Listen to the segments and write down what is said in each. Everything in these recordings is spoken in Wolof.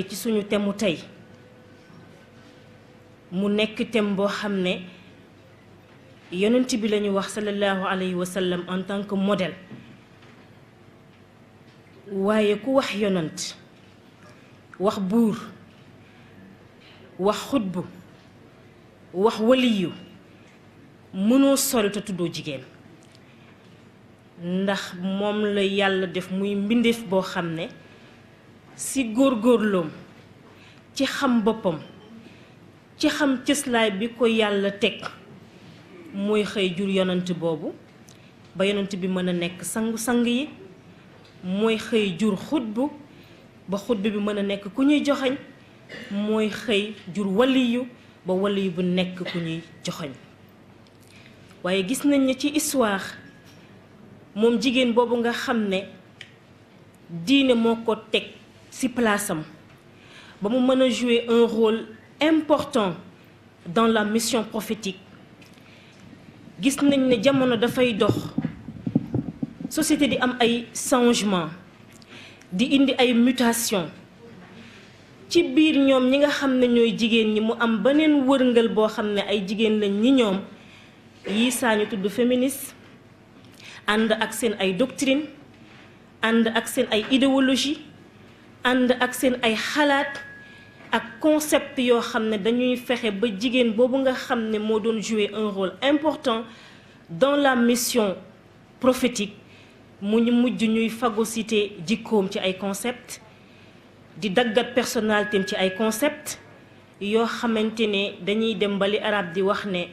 ci suñu temu tey mu nekk tem boo xam ne yonent bi lañu wax sallallahu alayhi wa sallam en tant que modèle waaye ku wax yonent wax buur wax xutbu wax waliyu mënoo sori te tuddoo jigéen ndax moom la yàlla def muy mbindeef boo xam ne si góorgóorloom ci xam boppam ci xam cëslaay bi ko yàlla teg mooy xëy jur yonent boobu ba yonent bi mën a nekk sangu-sang yi mooy xëy jur xutbu ba xutbu bi mën a nekk ku ñuy joxañ mooy xëy jur waliyu ba waliyu bu nekk ku ñuy joxañ waaye gis nañ ne ci histoire moom jigéen boobu nga xam ne diine moo ko teg ci place am ba mu mën a jouer un rôle important dans la mission prophétique gis nañ ne jamono dafay dox société di am ay changement di indi ay mutation ci biir ñoom ñi nga xam ne ñooy jigéen ñi mu am beneen wërngal boo xam ne ay jigéen lañ ñi ñoom yii saa ñu tudd féministe ànd ak seen ay doctrine ànd ak seen ay idéologie ànd ak seen ay xalaat ak concept yoo xam ne dañuy fexe ba jigéen boobu nga xam ne moo doon jouer un rôle important dans la mission prophétique mu ñu mujj ñuy phagocyter jikkoom ci ay concept di daggat personnalité ci ay concept yoo xamante ne dañuy dem ba li arab di wax ne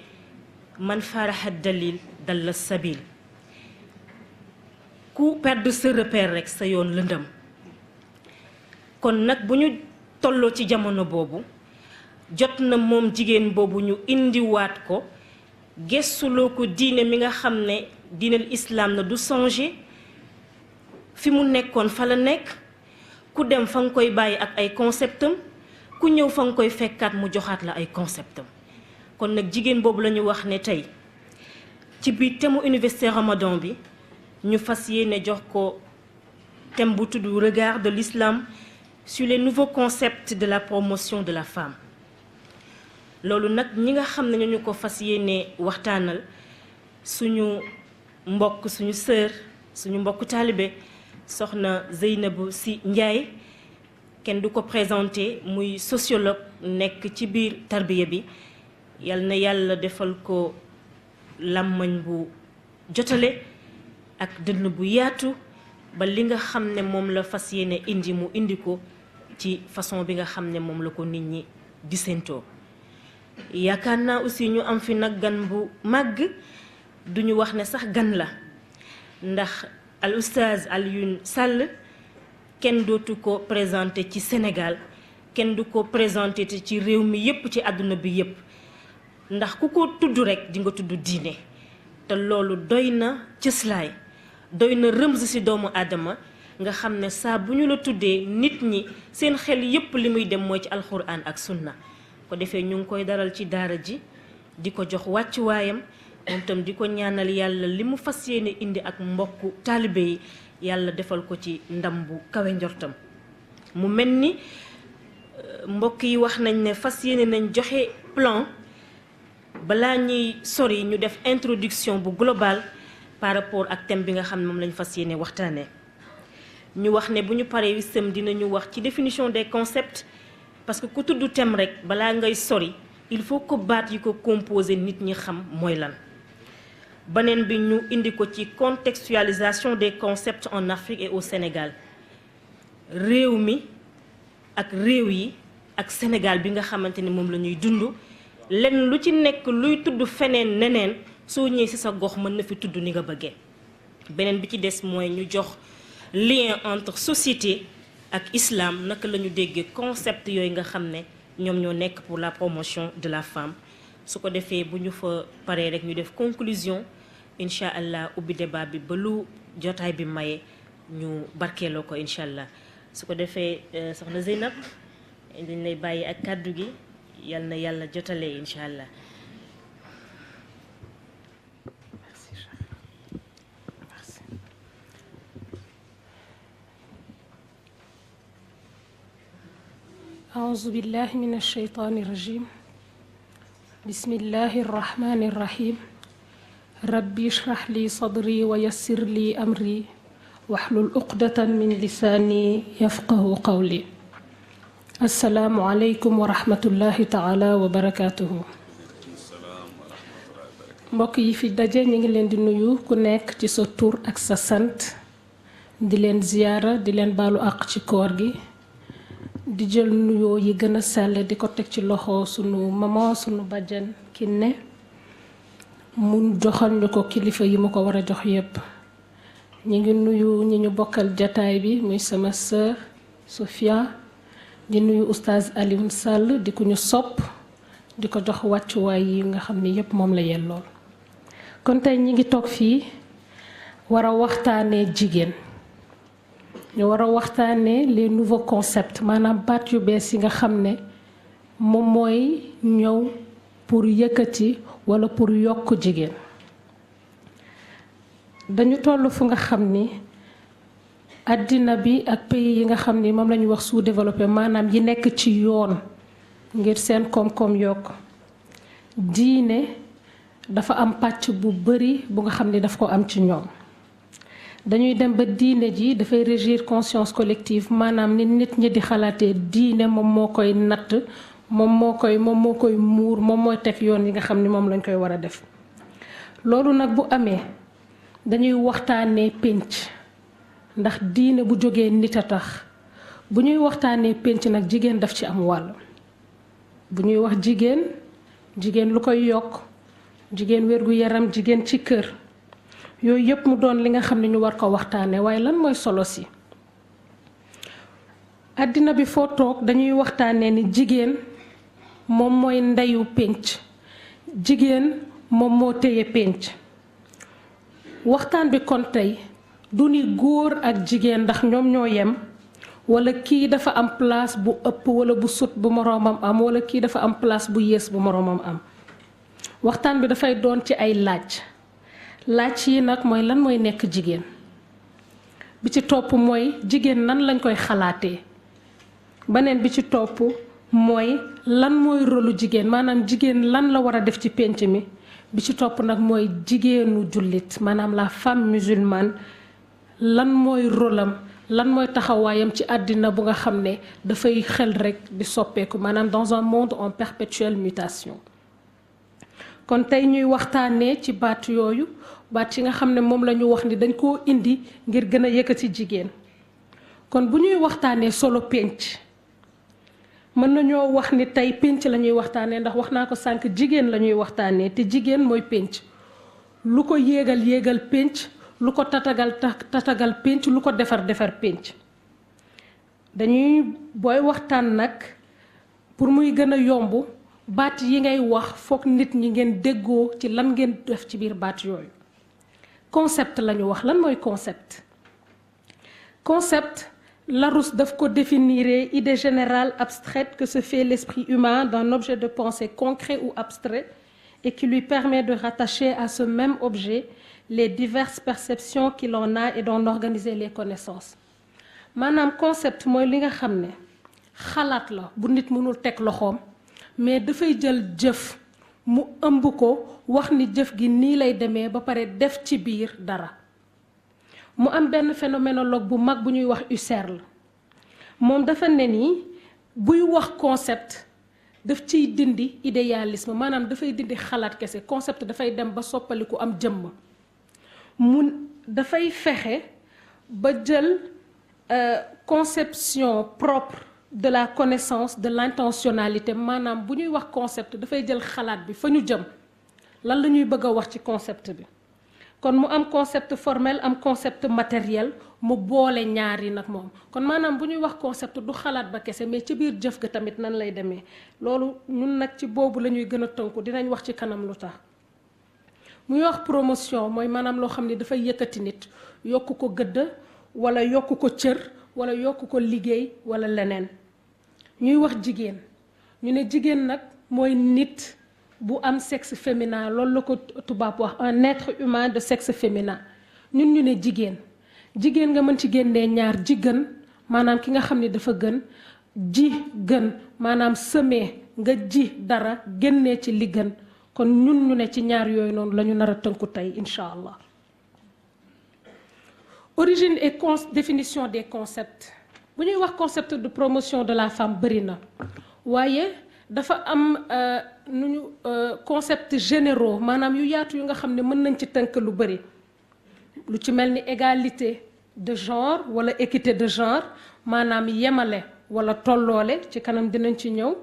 man faraha dalil dalla sabil ku perdre sa repère rek sa yoon lëndëm kon nag bu ñu tolloo ci jamono boobu jot na moom jigéen boobu ñu indiwaat ko gëstuloo ko diine mi nga xam ne diineel islam na du changer fi mu nekkoon fa la nekk ku dem fa nga koy bàyyi ak ay conceptam ku ñëw fa nga koy fekkaat mu joxaat la ay conceptam kon nag jigéen boobu la ñu wax ne tey ci biir thème université Ramadan bi ñu fas yéene jox ko thème bu tudd regard de l'islam sur les nouveaux concepts de la promotion de la femme loolu nag ñi nga xam ne ñu ko fas yéene waxtaanal suñu mbokk suñu sœur suñu mbokk taalibe soxna Zeynabou Sy Ndiaye kenn du ko présenté muy sociologue nekk ci biir tarbiya bi yal na yàlla defal ko làmmañ bu jotale ak dënn bu yaatu ba li nga xam ne moom la fas yéene indi mu indi ko ci façon bi nga xam ne moom la ko nit ñi di séentoo yaakaar naa aussi ñu am fi nag gan bu màgg duñu wax ne sax gan la ndax al oustaz Alioune Sall kenn dootu ko présenté ci Sénégal kenn du ko présenté ci réew mi yépp ci àdduna bi yépp ndax ku ko tudd rekk di nga tudd diine te loolu doy na cëslaay doy na rëmz ci doomu aadama nga xam ne saa bu ñu la tuddee nit ñi seen xel yépp li muy dem mooy ci alxuraan ak sunna ko defee ñu ngi koy daral ci daara ji di ko jox wàccuwaayam moom tam di ko ñaanal yàlla li mu fas yéene indi ak mbokku taalibe yi yàlla defal ko ci ndam bu kawe njortam mu mel ni mbokk yi wax nañ ne fas yéene nañ joxe plan balaa ñuy sori ñu def introduction bu global par rapport ak thème bi nga xam ne moom lañu fas yéene waxtaanee ñu wax ne bu ñu paree wisam dinañu wax ci définition des concepts parce que ku tudd thème rek balaa ngay sori il faut que baat yi ko composé nit ñi xam mooy lan. beneen bi ñu indi ko ci contextualisation des concepts en Afrique et au Sénégal réew mi ak réew yi ak Sénégal bi nga xamante ne moom la ñuy dund lenn lu ci nekk luy tudd feneen neneen soo ñëwee ci sa gox mën na fi tudd ni nga bëggee. beneen bi ci des mooy ñu jox lien entre société ak islam naka la ñu déggee concept yooyu nga xam ne ñoom ñoo nekk pour la promotion de la femme su ko defee bu ñu fa paree rek ñu def conclusion incha allah ubbi débat bi ba lu jotaay bi maye ñu barkeeloo ko incha allah su ko defee soxna Zeynab dañ lay bàyyi ak kàddu gi yal na yàlla jotalee incha allah. أعوذ بالله من الشيطان الرجيم بسم الله الرحمن الرحيم ربي اشرح لي صدري ويسر لي أمري واحلل عقدة من لساني يفقه قولي السلام عليكم ورحمة الله تعالى وبركاته mbokk yi fi daje ñi ngi leen di nuyu ku nekk ci sa tur ak sa sant di leen ziyaara di leen baalu àq ci koor gi di jël nuyoo yi gën a sell di ko teg ci loxo sunu maman sunu bàjjen Kiné mu joxal ñu ko kilifa yi mu ko war a jox yépp ñi ngi nuyu ñi ñu bokkal jataay bi muy sama sœur Sofia di nuyu oustaz Alioune Sall di ku ñu sopp di ko jox wàccuwaay yi nga xam ni yépp moom la yellool kon tey ñi ngi toog fii war a waxtaanee jigéen ñu war a waxtaanee les nouveaux concepts maanaam baat yu bees yi nga xam ne moom mooy ñëw pour yëkkati wala pour yokk jigéen dañu toll fu nga xam ni àddina bi ak pays yi nga xam ni moom la ñu wax sous-développé maanaam yi nekk ci yoon ngir seen koom-koom yokk diine dafa am pàcc bu bari bu nga xam ni daf ko am ci ñoom dañuy dem ba diine ji dafay régir conscience collective maanaam ni nit ñi di xalaatee diine moom moo koy natt moom moo koy muur moom mooy teg yoon yi nga xam ni moom lañ koy war a def loolu nag bu amee dañuy waxtaanee pénc ndax diine bu jógee nit a tax bu ñuy waxtaanee pénc nag jigéen daf ci am wàll bu ñuy wax jigéen lu koy yokk jigéen wérgu yaram jigéen ci kër yooyu yépp mu doon li nga xam ne ñu war ko waxtaanee waaye lan mooy solo si àddina bi foo toog dañuy waxtaanee ni jigéen moom mooy ndeyu pénc jigéen moom moo téye pénc waxtaan bi kon tey du ni góor ak jigéen ndax ñoom ñoo yem wala kii dafa am place bu ëpp wala bu sut bu moroomam am wala kii dafa am place bu yées bu moroomam am waxtaan bi dafay doon ci ay laaj yi nag mooy lan mooy nekk jigéen bi ci topp mooy jigéen nan lañ koy xalaatee beneen bi ci topp mooy lan mooy rôlu jigéen maanaam jigéen lan la war a def ci pénc mi bi ci topp nag mooy jigéenu jullit maanaam la femme musulmane lan mooy rôlam lan mooy taxawaayam ci àddina bu nga xam ne dafay xel rekk di soppeeku maanaam dans un monde en perpétuelle mutation kon tey ñuy waxtaanee ci baat yooyu baat yi nga xam ne moom la ñu wax ni dañ koo indi ngir gën a yëkkati jigéen kon bu ñuy waxtaanee solo pénc mën nañoo wax ni tey pénc la ñuy waxtaanee ndax wax naa ko sànq jigéen la ñuy waxtaanee te jigéen mooy pénc lu ko yéegal pénc lu ko tatagal pénc lu ko defar pénc dañuy booy waxtaan nag pour muy gën a yomb baat yi ngay wax foog nit ñi ngeen déggoo ci lan ngeen def ci biir baat yooyu concept lañu wax lan mooy concept Larousse daf ko définir idée générale abstraite que se fait l'esprit humain d'un objet de pensée concret ou abstrait et qui lui permet de rattacher à ce même objet les diverses perceptions qu'il en a et d'en organiser les connaissances maanaam concept mooy li nga xam ne xalaat la bu nit mënul teg loxoom mais dafay jël jëf mu ëmb ko wax ni jëf gi nii lay demee ba pare def ci biir dara mu am benn phénoménologue bu mag bu ñuy wax Husserl moom dafa ne nii buy wax concept daf ciy dindi idéalisme maanaam dafay dindi xalaat kese concept dafay dem ba soppaliku am jëmm mu dafay fexe ba jël conception propre de la connaissance de l'intentionnalité maanaam bu ñuy wax concept dafay jël xalaat bi fa ñu jëm lan la ñuy bëgg a wax ci concept bi kon mu am concept formel am concept matériel mu boole ñaar yi nag moom kon maanaam bu ñuy wax concept du xalaat ba kese mais ci biir jëf ga tamit nan lay demee loolu ñun nag ci boobu la ñuy gën a tënku dinañ wax ci kanam lu tax muy wax promotion mooy maanaam loo xam ne dafay yëkkati nit yokk ko gëdd wala yokk ko cër wala yokk ko liggéey wala leneen ñuy wax jigéen ñu ne jigéen nag mooy nit bu am sexe féminin loolu la ko tubaab wax un être humain de sexe féminin ñun ñu ne jigéen nga mën ci génnee ñaar jigéen maanaam ki nga xam ne dafa gën ji gën maanaam semer nga ji dara génnee ci li gën kon ñun ñu ne ci ñaar yooyu noonu la ñu nar a tënku tey incha allah. Origine et définition des concepts bu ñuy wax concept de promotion de la femme bëri na waaye dafa am concept généraux maanaam yu yaatu yu nga xam ne mën nañ ci tënk lu bëri lu ci mel ni égalité de genre wala équité de genre maanaam yemale wala tolloole ci kanam dinañ ci ñëw.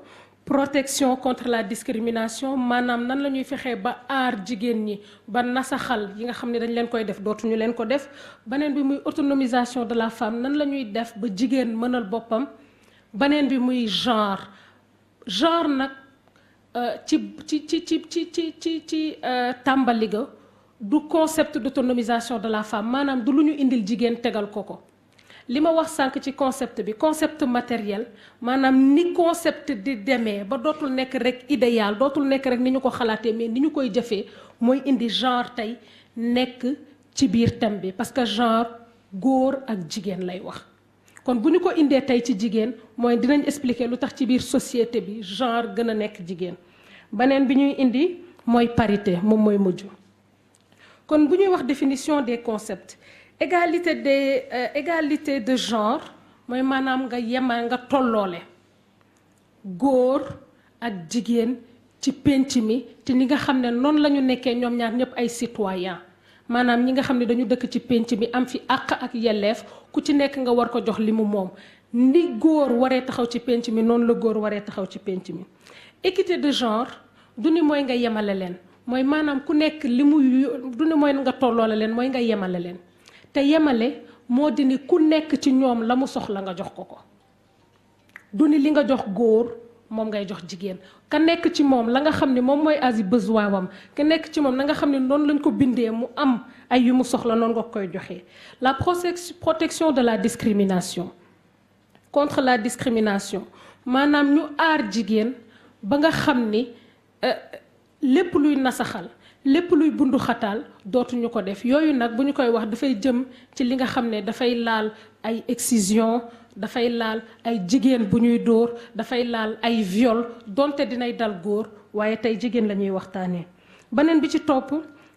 Protection contre la discrimination maanaam nan la ñuy fexee ba aar jigéen ñi ba nasaxal yi nga xam ne dañ leen koy def dootuñu leen ko def beneen bi muy autonomisation de la femme nan la ñuy def ba jigéen mënal boppam beneen bi muy genre nag ci tàmbali ga du concept d'autonomisation de la femme maanaam du lu ñu indil jigéen tegal ko li ma wax sànq ci concept bi concept matériel maanaam ni concept di demee ba dootul nekk rek idéal dootul nekk rek ni ñu ko xalaatee mais ni ñu koy jëfee mooy indi genre tey nekk ci biir thème bi parce que genre góor ak jigéen lay wax kon bu ñu ko indee tey ci jigéen mooy dinañ expliquer lu tax ci biir société bi genre gën a nekk jigéen beneen bi ñuy indi mooy parité moom mooy mujj kon bu ñuy wax définition des concepts égalité de genre mooy maanaam nga yemal nga tolloole góor ak jigéen ci pénc mi te ni nga xam ne noonu la ñu nekkee ñoom ñaar ñëpp ay citoyen maanaam ñi nga xam ne dañu dëkk ci pénc mi am fi àq ak yelleef ku ci nekk nga war ko jox li mu moom ni góor waree taxaw ci pénc mi noonu la góor waree taxaw ci pénc mi. équité de genre du ni mooy nga yemale leen mooy maanaam ku nekk li mu du ni mooy nga tolloole leen mooy nga yemale leen. te yemale moo di ni ku nekk ci ñoom la mu soxla nga jox ko du ni li nga jox góor moom ngay jox jigéen ka nekk ci moom la nga xam ne moom mooy asi besoin wam ka nekk ci moom la nga xam ne noonu lañ ko bindee mu am ay yu mu soxla noonu nga koy joxee. La protection de la discrimination contre la discrimination maanaam ñu aar jigéen ba nga xam ni lépp luy nasaxal lépp luy bundu xataal dootuñu ko def yooyu nag bu ñu koy wax dafay jëm ci li nga xam ne dafay laal ay excision dafay laal ay jigéen bu ñuy dóor dafay laal ay viol donte dinay dal góor waaye tey jigéen la ñuy waxtaanee. beneen bi ci topp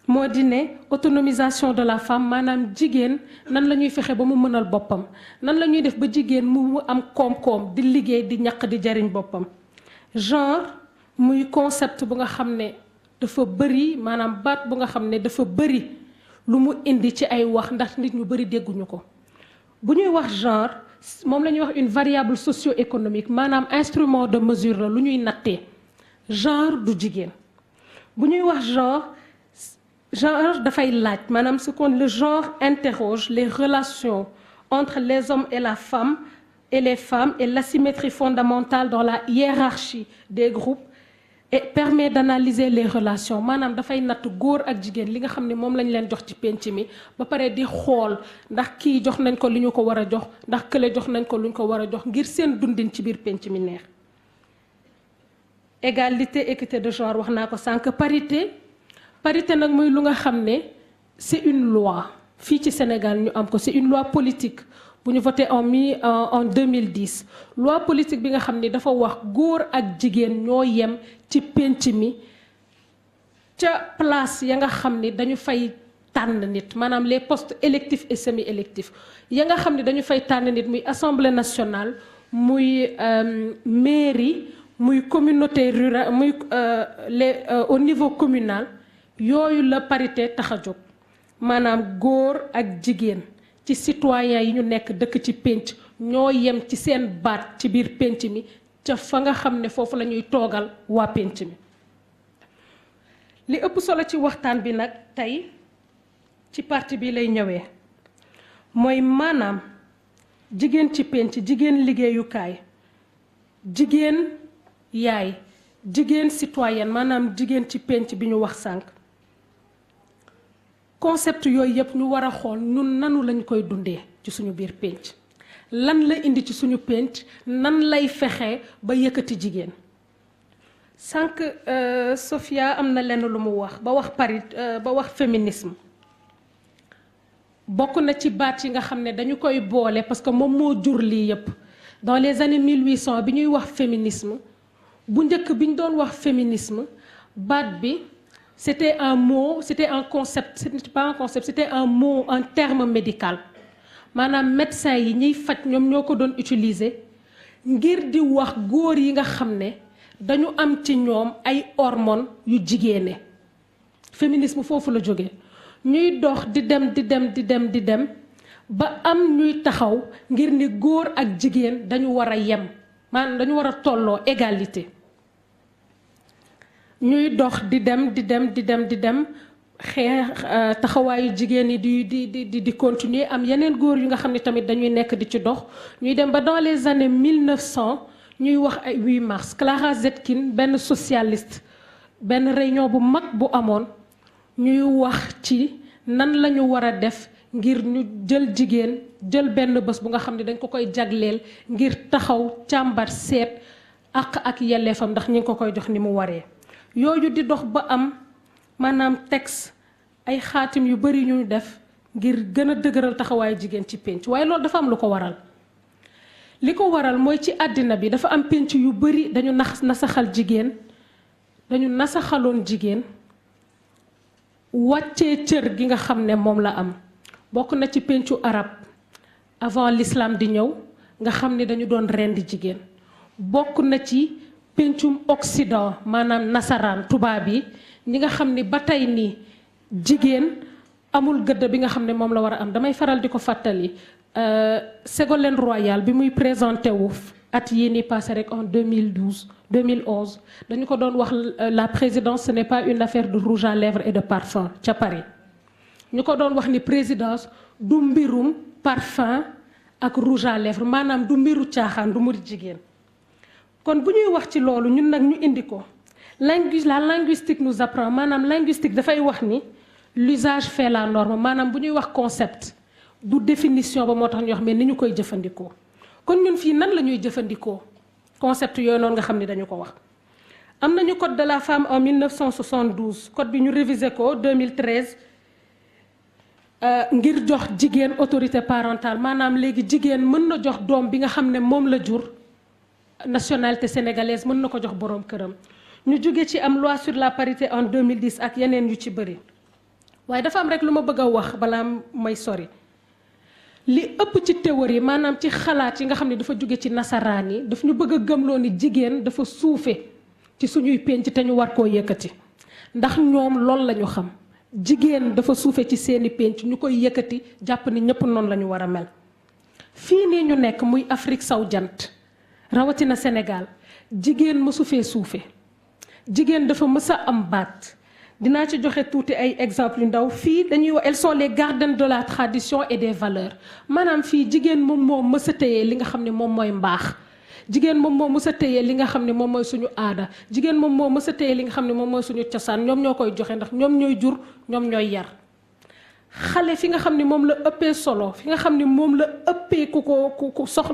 moo di ne autonomisation de la femme maanaam jigéen nan la ñuy fexe ba mu mënal boppam nan la ñuy def ba jigéen mu am koom-koom di liggéey di ñaq di jariñ boppam. genre muy concept bu nga xam ne dafa bëri maanaam baat bu nga xam ne dafa bëri lu mu indi ci ay wax ndax nit ñu bëri dégguñu ko bu ñuy wax genre moom la ñuy wax une variable socio-économique maanaam instrument de mesure la lu ñuy nattee genre du jigéen bu ñuy wax genre dafay laaj maanaam ce qu'on le genre interroge les relations entre les hommes et la femme et les femmes et l'asymétrie fondamentale dans la hiérarchie des groupes et permet d'analyser les relations maanaam dafay natt góor ak jigéen li nga xam ne moom lañ leen jox ci penc mi ba pare di xool ndax kii jox nañ ko li ñu ko war a jox ndax kële jox nañ ko lu ñu ko war a jox ngir seen dundin ci biir penc mi neex. Égalité équité de genre wax naa ko sànq parité nag muy lu nga xam ne c'est une loi fii ci Sénégal ñu am ko c'est une loi politique bu ñu voté en 2010 loi politique bi nga xam ni dafa wax góor ak jigéen ñoo yem ci pénc mi ca place ya nga xam ni dañu fay tànn nit maanaam les postes électifs et semi-électifs ya nga xam ni dañu fay tànn nit muy assemblée nationale muy mairie muy communauté rurale muy au niveau communal yooyu la parité tax a jóg maanaam góor ak jigéen ci citoyen yi ñu nekk dëkk ci pénc ñoo yem ci seen baat ci biir pénc mi ca fa nga xam ne foofu la ñuy toogal waa pénc mi. li ëpp solo ci waxtaan bi nag tey ci partie bi lay ñëwee mooy maanaam jigéen ci pénc jigéen liggéeyukaay jigéen yaay jigéen citoyenne maanaam jigéen ci pénc bi ñu wax sànq. concept yooyu yëpp ñu war a xool ñun nanu lañ koy dundee ci suñu biir pénc lan la indi ci suñu pénc nan lay fexe ba yëkkati jigéen sànq Sophia am na lenn lu mu wax ba wax féminisme bokk na ci baat yi nga xam ne dañu koy boole parce que moom moo jur lii yëpp dans les années 1800 bi ñuy wax féminisme bu njëkk bi ñu doon wax féminisme baat bi c'était un mot, c'était un concept, c'était pas un concept, c'était un mot, un terme médical maanaam médecin yi ñuy faj ñoom ñoo ko doon utiliser ngir di wax góor yi nga xam ne dañu am ci ñoom ay hormones yu jigéene. Féminisme foofu la jóge ñuy dox di dem ba am ñuy taxaw ngir ni góor ak jigéen dañu war a yem maanaam dañu war a tolloo égalité. ñuy dox di dem xeex taxawaayu jigéen yi di continuer am yeneen góor yu nga xam ne tamit dañuy nekk di ci dox ñuy dem ba dans les années 1900 ñuy wax ay 8 mars Clara Zetkin benn socialiste benn réunion bu mag bu amoon ñuy wax ci nan la ñu war a def ngir ñu jël jigéen jël benn bés bu nga xam ne dañ ko koy jagleel ngir taxaw càmbar seet ak yelleefam ndax ñi ngi ko koy jox ni mu waree. yooyu di dox ba am maanaam texte ay xaatim yu bari ñu def ngir gën a dëgëral taxawaayu jigéen ci pénc waaye loolu dafa am lu ko waral li ko waral mooy ci àddina bi dafa am pénc yu bari dañu nasaxal jigéen dañu nasaxaloon jigéen wàccee cër gi nga xam ne moom la am bokk na ci péncu arab avant l'islam di ñëw nga xam ne dañu doon rendi jigéen bokk na ci pencum Occident maanaam nasaraan tubaab yi ñi nga xam ni ba tey nii jigéen amul gëdd bi nga xam ne moom la war a am damay faral di ko fàttali Ségolène Royal bi muy présenté wu at yii ni passé rek en 2011 dañu ko doon wax la présidence ce n'est pas une affaire de rouge à lèvres et de parfum ca Paris ñu ko doon wax ni présidence du mbirum parfum ak rouge à lèvres maanaam du mbiru caaxaan du muri jigéen. kon bu ñuy wax ci loolu ñun nag ñu indi ko la linguistique nous apprend maanaam linguistique dafay wax ni l'usage fait la norme maanaam bu ñuy wax concept du définition ba moo tax ñu wax mais ni ñu koy jëfandikoo kon ñun fii nan la ñuy jëfandikoo concept yooyu noonu nga xam ni dañu ko wax. am nañu code de la femme en 1972 code bi ñu révisé ko 2013 ngir jox jigéen autorité parentale maanaam léegi jigéen mën na jox doom bi nga xam ne moom la jur. nationalité sénégalaise mën na ko jox boroom këram ñu jóge ci am loi sur la parité en 2010 ak yeneen yu ci bëri waaye dafa am rek lu ma bëgg a wax balaa may sori li ëpp ci théorie maanaam ci xalaat yi nga xam ne dafa jóge ci nasaraan yi daf ñu bëgg a gëmloo ni jigéen dafa suufe ci suñuy pénc te ñu war koo yëkkati ndax ñoom loolu la ñu xam jigéen dafa suufe ci seeni pénc ñu koy yëkkati jàpp ni ñëpp noonu la ñu war a mel fii nii ñu nekk muy Afrique sowu jant rawatina Sénégal jigéen mësu fee suufe jigéen dafa mës a am baat dinaa ci joxe tuuti ay exemple yu ndaw fii dañuy wax elles sont les gardiennes de la tradition et des valeurs maanaam fii jigéen moom moo mës a téye li nga xam ne moom mooy mbaax jigéen moom moo mës a téye li nga xam ne moom mooy suñu aada jigéen moom moo mës a téye li nga xam ne moom mooy suñu cosaan ñoom ñoo koy joxe ndax ñoom ñooy jur ñoom ñooy yar xale fi nga xam ne moom la ëppee solo fi nga xam ne moom la ëppee ku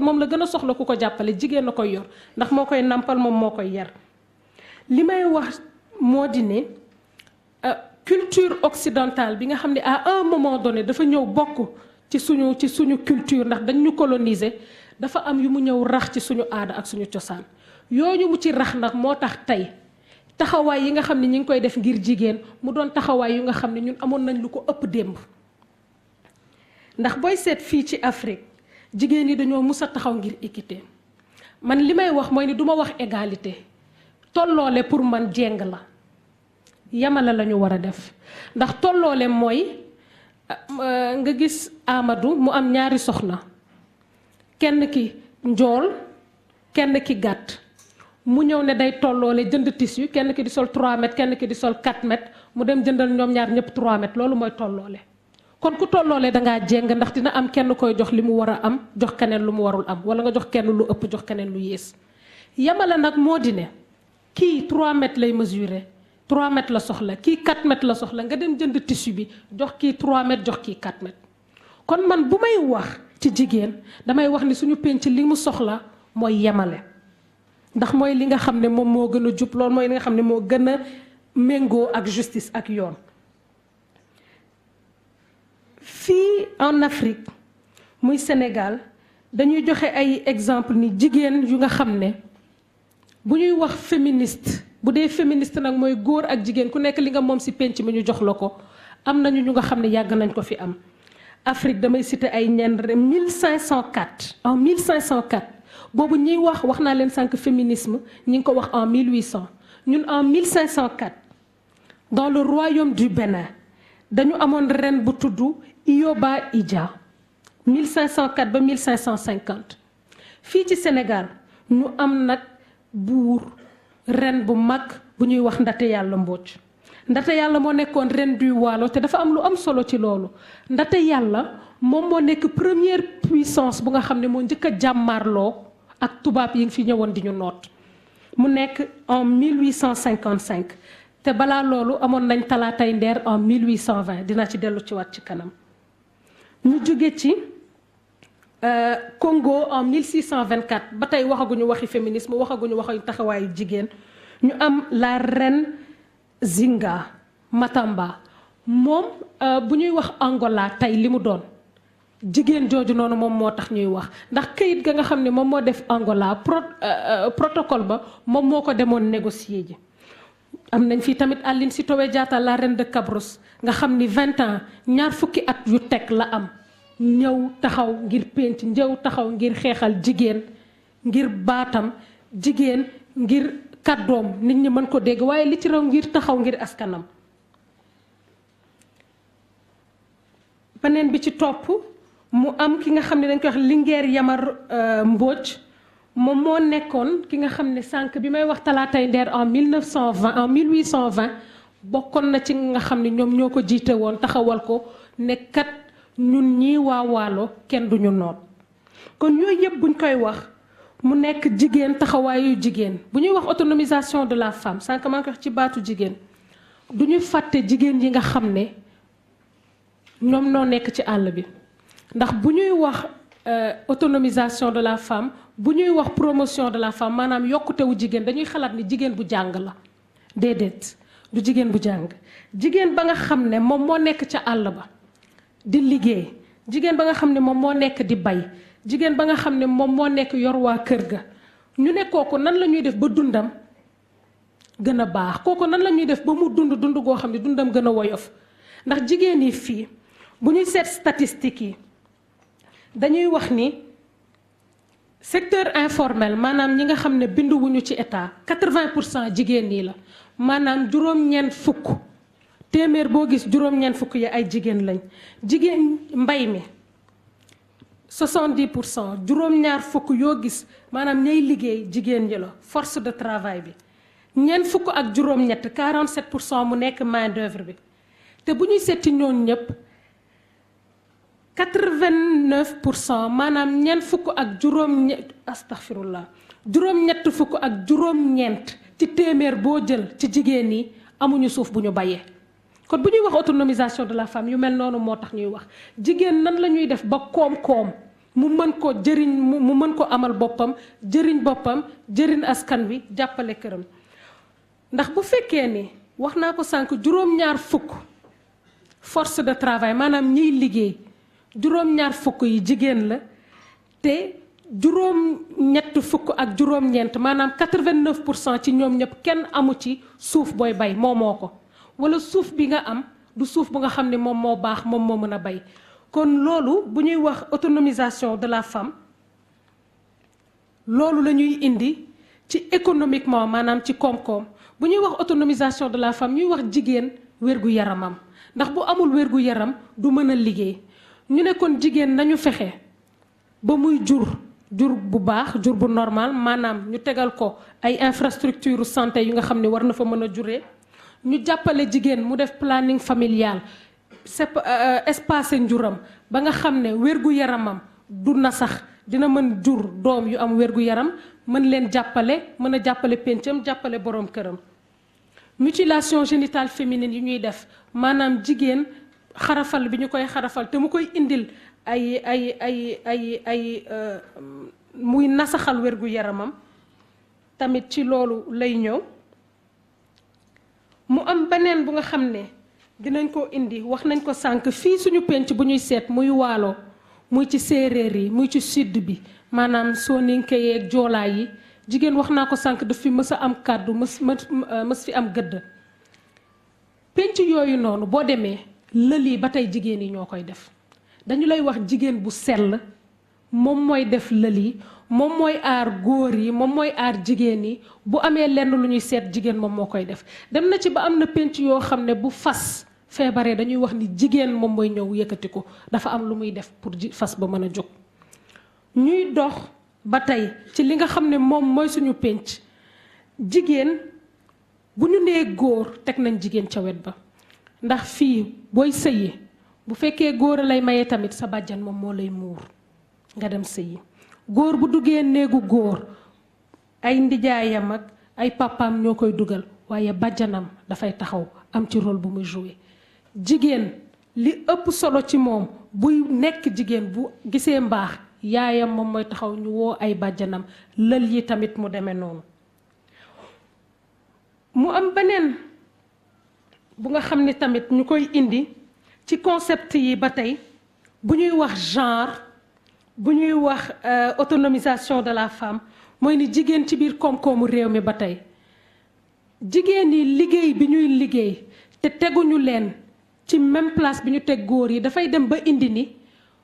moom la gën a soxla ku ko jàppale jigéen na koy yor ndax moo koy nampal moom moo koy yar li may wax moo di ne culture occidentale bi nga xam ne à un moment donné dafa ñëw bokk ci suñu culture ndax dañ ñu coloniser dafa am yu mu ñëw rax ci suñu aada ak suñu cosaan yooyu mu ci rax nag moo tax tey taxawaay yi nga xam ne ñi ngi koy def ngir jigéen mu doon taxawaay yu nga xam ne ñun amoon nañ lu ko ëpp démb ndax booy seet fii ci Afrique jigéen yi dañoo mus a taxaw ngir équité man li may wax mooy ni duma wax égalité tolloole pour man jéng la yamala la ñu war a def ndax tolloole mooy nga gis Amadou mu am ñaari soxna kenn ki njool kenn ki gàtt mu ñëw ne day tolloole jënd tissu kenn ki di sol 3 mètres kenn ki di sol 4 mètres mu dem jëndal ñoom ñaar ñëpp 3 mètres loolu mooy tolloole kon ku tolloole dangaa jéng ndax dina am kenn koy jox li mu war a am jox keneen lu mu warul am wala nga jox kenn lu ëpp jox keneen lu yées yamala nag moo di ne kii 3 mètres lay mesurer 3 mètres la soxla kii 4 mètres la soxla nga dem jënd tissu bi jox kii 3 mètres jox kii 4 mètres kon man bu may wax ci jigéen damay wax ni suñu penc li mu soxla mooy yemale ndax mooy li nga xam ne moom moo gën a jub loolu mooy li nga xam ne moo gën a méngoo ak justice ak yoon. fii en Afrique muy Sénégal dañuy joxe ay exemple ni jigéen yu nga xam ne bu ñuy wax féministe bu dee féministe nag mooy góor ak jigéen ku nekk li nga moom ci penc mi ñu jox la ko am nañu ñu nga xam ne yàgg nañ ko fi am Afrique damay citer ay ñenn 1504 en 1504 boobu ñuy wax naa leen sànq féminisme ñi ngi ko wax en 1800 ñun en 1504 dans le royaume du Bénin dañu amoon reine bu tudd Ioba Idja 1504 ba 1550 fii ci Sénégal ñu am nag buur reine bu mag bu ñuy wax Ndate Yàlla Mbodj Ndate Yàlla moo nekkoon reine du Waalo te dafa am lu am solo ci loolu Ndate Yàlla moom moo nekk première puissance bu nga xam ne moo njëkk a jàmmaarloo ak tubaab yi ngi fi ñëwoon di ñu noot mu nekk en 1855 te balaa loolu amoon nañ talaatay ndeer en 1820 dina ci dellu ci waat ci kanam ñu jóge ci Congo en 1624 ba tey waxaguñu waxi féminisme waxaguñu waxi taxawaayu jigéen ñu am la reine Zinga Matamba moom bu ñuy wax Angola tey li mu doon jigéen jooju noonu moom moo tax ñuy wax ndax këyit ga nga xam ne moom moo def Angola protocole ba moom moo ko demoon négocier ji am nañ fii tamit Aline Sitoé Diatta la reine de Cabrousse nga xam ni 20 ans ñaar fukki at yu teg la am ñëw taxaw ngir penc ñëw taxaw ngir xeexal jigéen ngir baatam jigéen ngir kàddoom nit ñi mën ko dégg waaye li ci raw ngir taxaw ngir askanam beneen bi ci topp mu am ki nga xam ne dañ koy wax Linguère Yamar Mbodj moom moo nekkoon ki nga xam ne sànq bi may wax talaatay ndeer en 1820 bokkoon na ci nga xam ne ñoom ñoo ko jiite woon taxawal ko ne kat ñun ñii waa Waalo kenn duñu noot kon yooyu yëpp buñ koy wax mu nekk jigéen taxawaayu jigéen bu ñuy wax autonomisation de la femme sànq maa ngi koy wax ci baatu jigéen du ñu fàtte jigéen yi nga xam ne ñoom noo nekk ci àll bi ndax bu ñuy wax autonomisation de la femme bu ñuy wax promotion de la femme maanaam yokkutewu jigéen dañuy xalaat ni jigéen bu jàng la déedéet du jigéen bu jàng jigéen ba nga xam ne moom moo nekk ca àll ba di liggéey jigéen ba nga xam ne moom moo nekk di bay jigéen ba nga xam ne moom moo nekk yor waa kër ga ñu ne kooku nan la ñuy def ba dundam gën a baax kooku nan la ñuy def ba mu dund goo xam ne dundam gën a woyof ndax jigéen yi fii bu ñuy seet statistiques yi dañuy wax ni secteur informel maanaam ñi nga xam ne binduwuñu ci état 80% jigéen ñi la maanaam juróom-ñeent fukk téeméer boo gis juróom-ñeent fukk yi ay jigéen lañ jigéen mbay mi 70% juróom-ñaar fukk yoo gis maanaam ñay liggéey jigéen ñi la force de travail bi ñeent fukk ak juróom-ñett 47% mu nekk main d'œuvre bi te bu ñuy seeti ñooñu ñëpp 89% maanaam ñeent fukk ak juróom-ñett astaghfirullah juróom-ñett fukk ak juróom-ñeent ci téeméer boo jël ci jigéen ñi amuñu suuf bu ñu bayee kon bu ñuy wax autonomisation de la femme yu mel noonu moo tax ñuy wax jigéen nan la ñuy def ba koom-koom mu mën ko jëriñ mu mën ko amal boppam jëriñ askan wi jàppale këram ndax bu fekkee ni wax naa ko sànq juróom-ñaar fukk force de travail maanaam ñiy liggéey juróom-ñaar fukk yi jigéen la te juróom-ñett fukk ak juróom-ñeent maanaam 89% ci ñoom ñëpp kenn amu ci suuf booy bay moomoo ko wala suuf bi nga am du suuf bu nga xam ne moom moo baax moom moo mën a bay kon loolu bu ñuy wax autonomisation de la femme loolu la ñuy indi ci économiquement maanaam ci koom-koom bu ñuy wax autonomisation de la femme ñuy wax jigéen wér-gu-yaramam ndax bu amul wér-gu-yaram du mën a liggéey ñu ne kon jigéen nañu fexe ba muy jur bu baax jur bu normal maanaam ñu tegal ko ay infrastructure santé yu nga xam ne war na fa mën a juree ñu jàppale jigéen mu def planning familial espacé njuram ba nga xam ne wér-gu-yaramam du na sax dina mën jur doom yu am wér-gu-yaram mën leen jàppale mën a jàppale péncam jàppale boroom këram mutilation génitale féminine yu ñuy def maanaam jigéen xarafal bi ñu koy xarafal te mu koy indil ay muy nasaxal wér-gu-yaramam tamit ci loolu lay ñëw mu am beneen bu nga xam ne dinañ ko indi wax nañ ko sànq fii suñu penc bu ñuy seet muy Waalo muy ci séeréer yi muy ci sud bi maanaam soninke yeeg joolaa yi jigéen wax naa ko sànq daf fi mës a am kàddu mës fi am gëdd. penc yooyu noonu boo demee lël yi ba tey jigéen yi ñoo koy def dañu lay wax jigéen bu sell moom mooy def lël yi moom mooy aar góor yi moom mooy aar jigéen yi bu amee lenn lu ñuy seet jigéen moom moo koy def dem na ci ba am na penc yoo xam ne bu fas feebaree dañuy wax ni jigéen moom mooy ñëw yëkkati ko dafa am lu muy def pour fas ba mën a jóg. ñuy dox ba tey ci li nga xam ne moom mooy suñu penc jigéen bu ñu nee góor teg nañ jigéen ca wet ba ndax fii booy sëyi bu fekkee góor a lay maye tamit sa bàjjan moom moo lay muur nga dem sëyi góor bu duggee néegu góor ay ndijaayam ak ay papaam ñoo koy dugal waaye bàjjanam dafay taxaw am ci rôle bu muy joué. jigéen li ëpp solo ci moom buy nekk jigéen bu gisee mbaax yaayam moom mooy taxaw ñu woo ay bàjjanam lël yi tamit mu demee noonu. mu am beneen bu nga xam ni tamit ñu koy indi ci concept yi ba tey bu ñuy wax genre bu ñuy wax autonomisation de la femme mooy ni jigéen ci biir koom-koomu réew mi ba tey jigéen yi liggéey bi ñuy liggéey te teguñu leen ci même place bi ñu teg góor yi dafay dem ba indi ni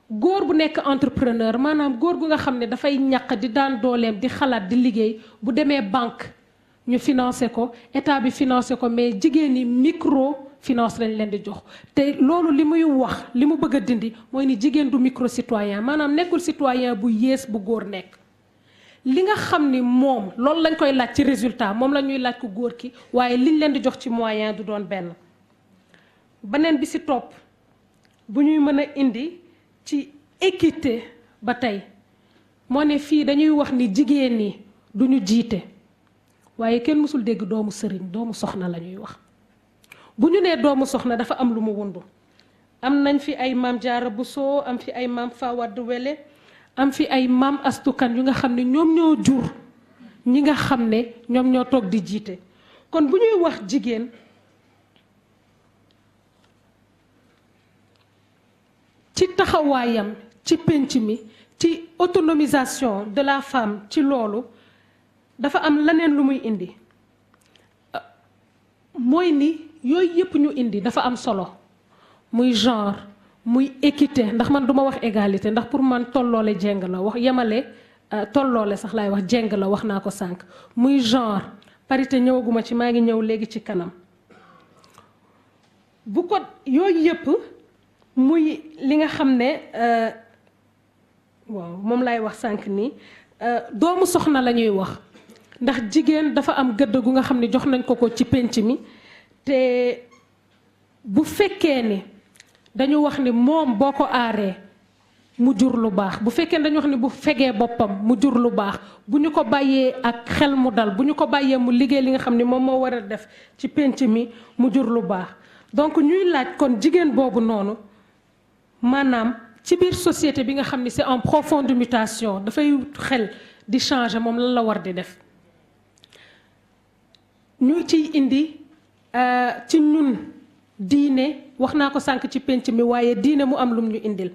góor bu nekk entrepreneur maanaam góor gu nga xam ne dafay ñaq di daan dooleem di xalaat di liggéey bu demee banque ñu financé ko état bi financé ko mais jigéen ñi microfinance lañ leen di jox te loolu li muy wax li mu bëgg a dindi mooy ni jigéen du micro citoyen maanaam nekkul citoyen bu yées bu góor nekk. li nga xam ni moom loolu lañ koy laaj ci résultat moom la ñuy laaj ko góor ki waaye liñ leen di jox ci moyen du doon benn. beneen bi ci topp bu ñuy mën a indi ci équité ba tey moo ne fii dañuy wax ni jigéen ñi duñu jiite. waaye kenn mësul dégg doomu sëriñ doomu soxna la ñuy wax bu ñu nee doomu soxna dafa am lu mu wundu am nañ fi ay maam Jaara Buso am fi ay maam Fawade Wele am fi ay maam astukan yu nga xam ne ñoom ñoo jur ñi nga xam ne ñoom ñoo toog di jiite kon bu ñuy wax jigéen ci taxawaayam ci pénc mi ci autonomisation de la femme ci loolu dafa am leneen lu muy indi mooy ni yooyu yëpp ñu indi dafa am solo muy genre muy équité ndax man duma wax égalité ndax pour man tolloole jeng la wax yemale tolloole sax laay wax jeng la wax naa ko sànq muy genre parité ñëwaguma ci maa ngi ñëw léegi ci kanam bu ko yooyu yëpp muy li nga xam ne waaw moom laay wax sànq nii doomu soxna la ñuy wax ndax jigéen dafa am gëdd gu nga xam ne jox nañ ko ci pénc mi te bu fekkee ni dañu wax ni moom boo ko aaree mu jur lu baax bu fekkee ni dañu wax ni bu fegee boppam mu jur lu baax bu ñu ko bàyyee ak xel mu dal bu ñu ko bàyyee mu liggéey li nga xam ne moom moo war a def ci pénc mi mu jur lu baax donc ñuy laaj kon jigéen boobu noonu maanaam ci biir société bi nga xam ni c'est en profonde mutation dafay xel di changer moom lan la war di def ñu ciy indi ci ñun diine wax naa ko sànq ci pénc mi waaye diine mu am lum ñu indil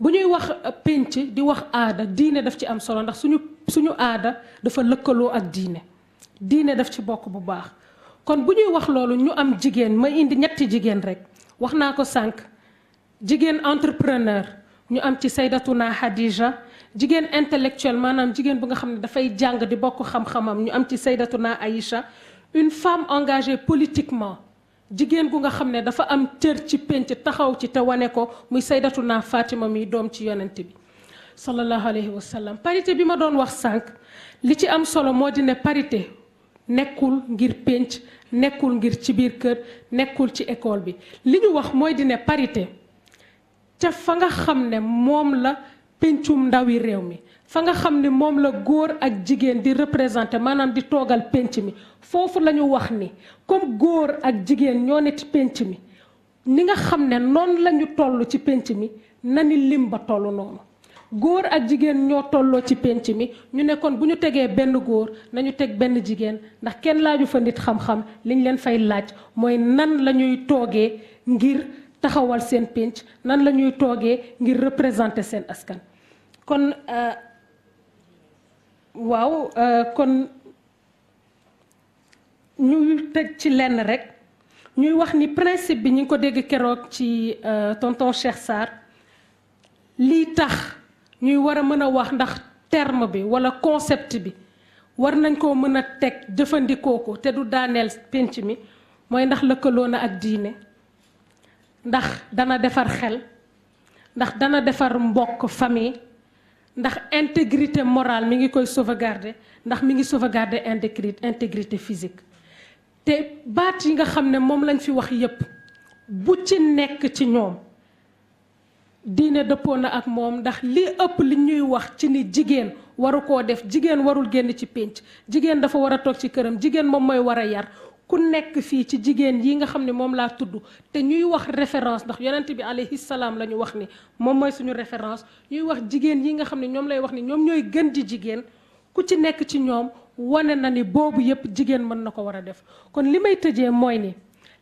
bu ñuy wax pénc di wax aada diine daf ci am solo ndax suñu aada dafa lëkkaloo ak diine daf ci bokk bu baax kon bu ñuy wax loolu ñu am jigéen ma indi ñetti jigéen rek wax naa ko sànq jigéen entrepreneur ñu am ci Saydatuna Khadija jigéen intellectuel maanaam jigéen bu nga xam ne dafay jàng di bokk xam-xamam ñu am ci Saydatuna Aïcha une femme engagée politiquement jigéen gu nga xam ne dafa am cër ci pénc taxaw ci te wane ko muy Saydatuna Fatima mi doom ci yonent bi sallallahu alayhi wa sallam parité bi ma doon wax sànq li ci am solo moo di ne parité nekkul ngir pénc nekkul ngir ci biir kër nekkul ci école bi li ñu wax mooy di ne parité ca fa nga xam ne moom la péncum ndawi réew mi fa nga xam ne moom la góor ak jigéen di représenté maanaam di toogal pénc mi foofu la ñu wax ni comme góor ak jigéen ñoo ne ci pénc mi ni nga xam ne noonu la ñu toll ci pénc mi na ni lim ba toll noonu góor ak jigéen ñoo tolloo ci pénc mi ñu ne kon bu ñu tegee benn góor nañu teg benn jigéen ndax kenn laaju fa nit xam-xam liñ leen fay laaj mooy nan la ñuy toogee ngir taxawal seen pénc nan la ñuy toogee ngir représenter seen askan kon waaw kon ñuy tëj ci lenn rek ñuy wax ni principe bi ñu ngi ko dégg keroog ci tonton Cheikh Sarr lii tax ñuy war a mën a wax ndax terme bi wala concept bi war nañ koo mën a teg jëfandikoo ko te du daaneel pénc mi mooy ndax lëkkaloo na ak diine ndax dana defar xel ndax dana defar mbokk famille ndax intégrité morale mi ngi koy sauvegarder ndax mi ngi sauvegarder intégrité physique te baat yi nga xam ne moom lañ fi wax yépp bu ci nekk ci ñoom diine dëppoo na ak moom ndax li ëpp li ñuy wax ci ni jigéen waru koo def jigéen warul génn ci pénc jigéen dafa war a toog ci këram jigéen moom mooy war a yar ku nekk fii ci jigéen yi nga xam ne moom laa tudd te ñuy wax référence ndax yonent bi alayhi salaam la ñu wax ni moom mooy suñu référence ñuy wax jigéen yi nga xam ne ñoom lay wax ni ñoom ñooy gën di jigéen ku ci nekk ci ñoom wane na ni boobu yépp jigéen mën na ko war a def kon li may tëjee mooy ni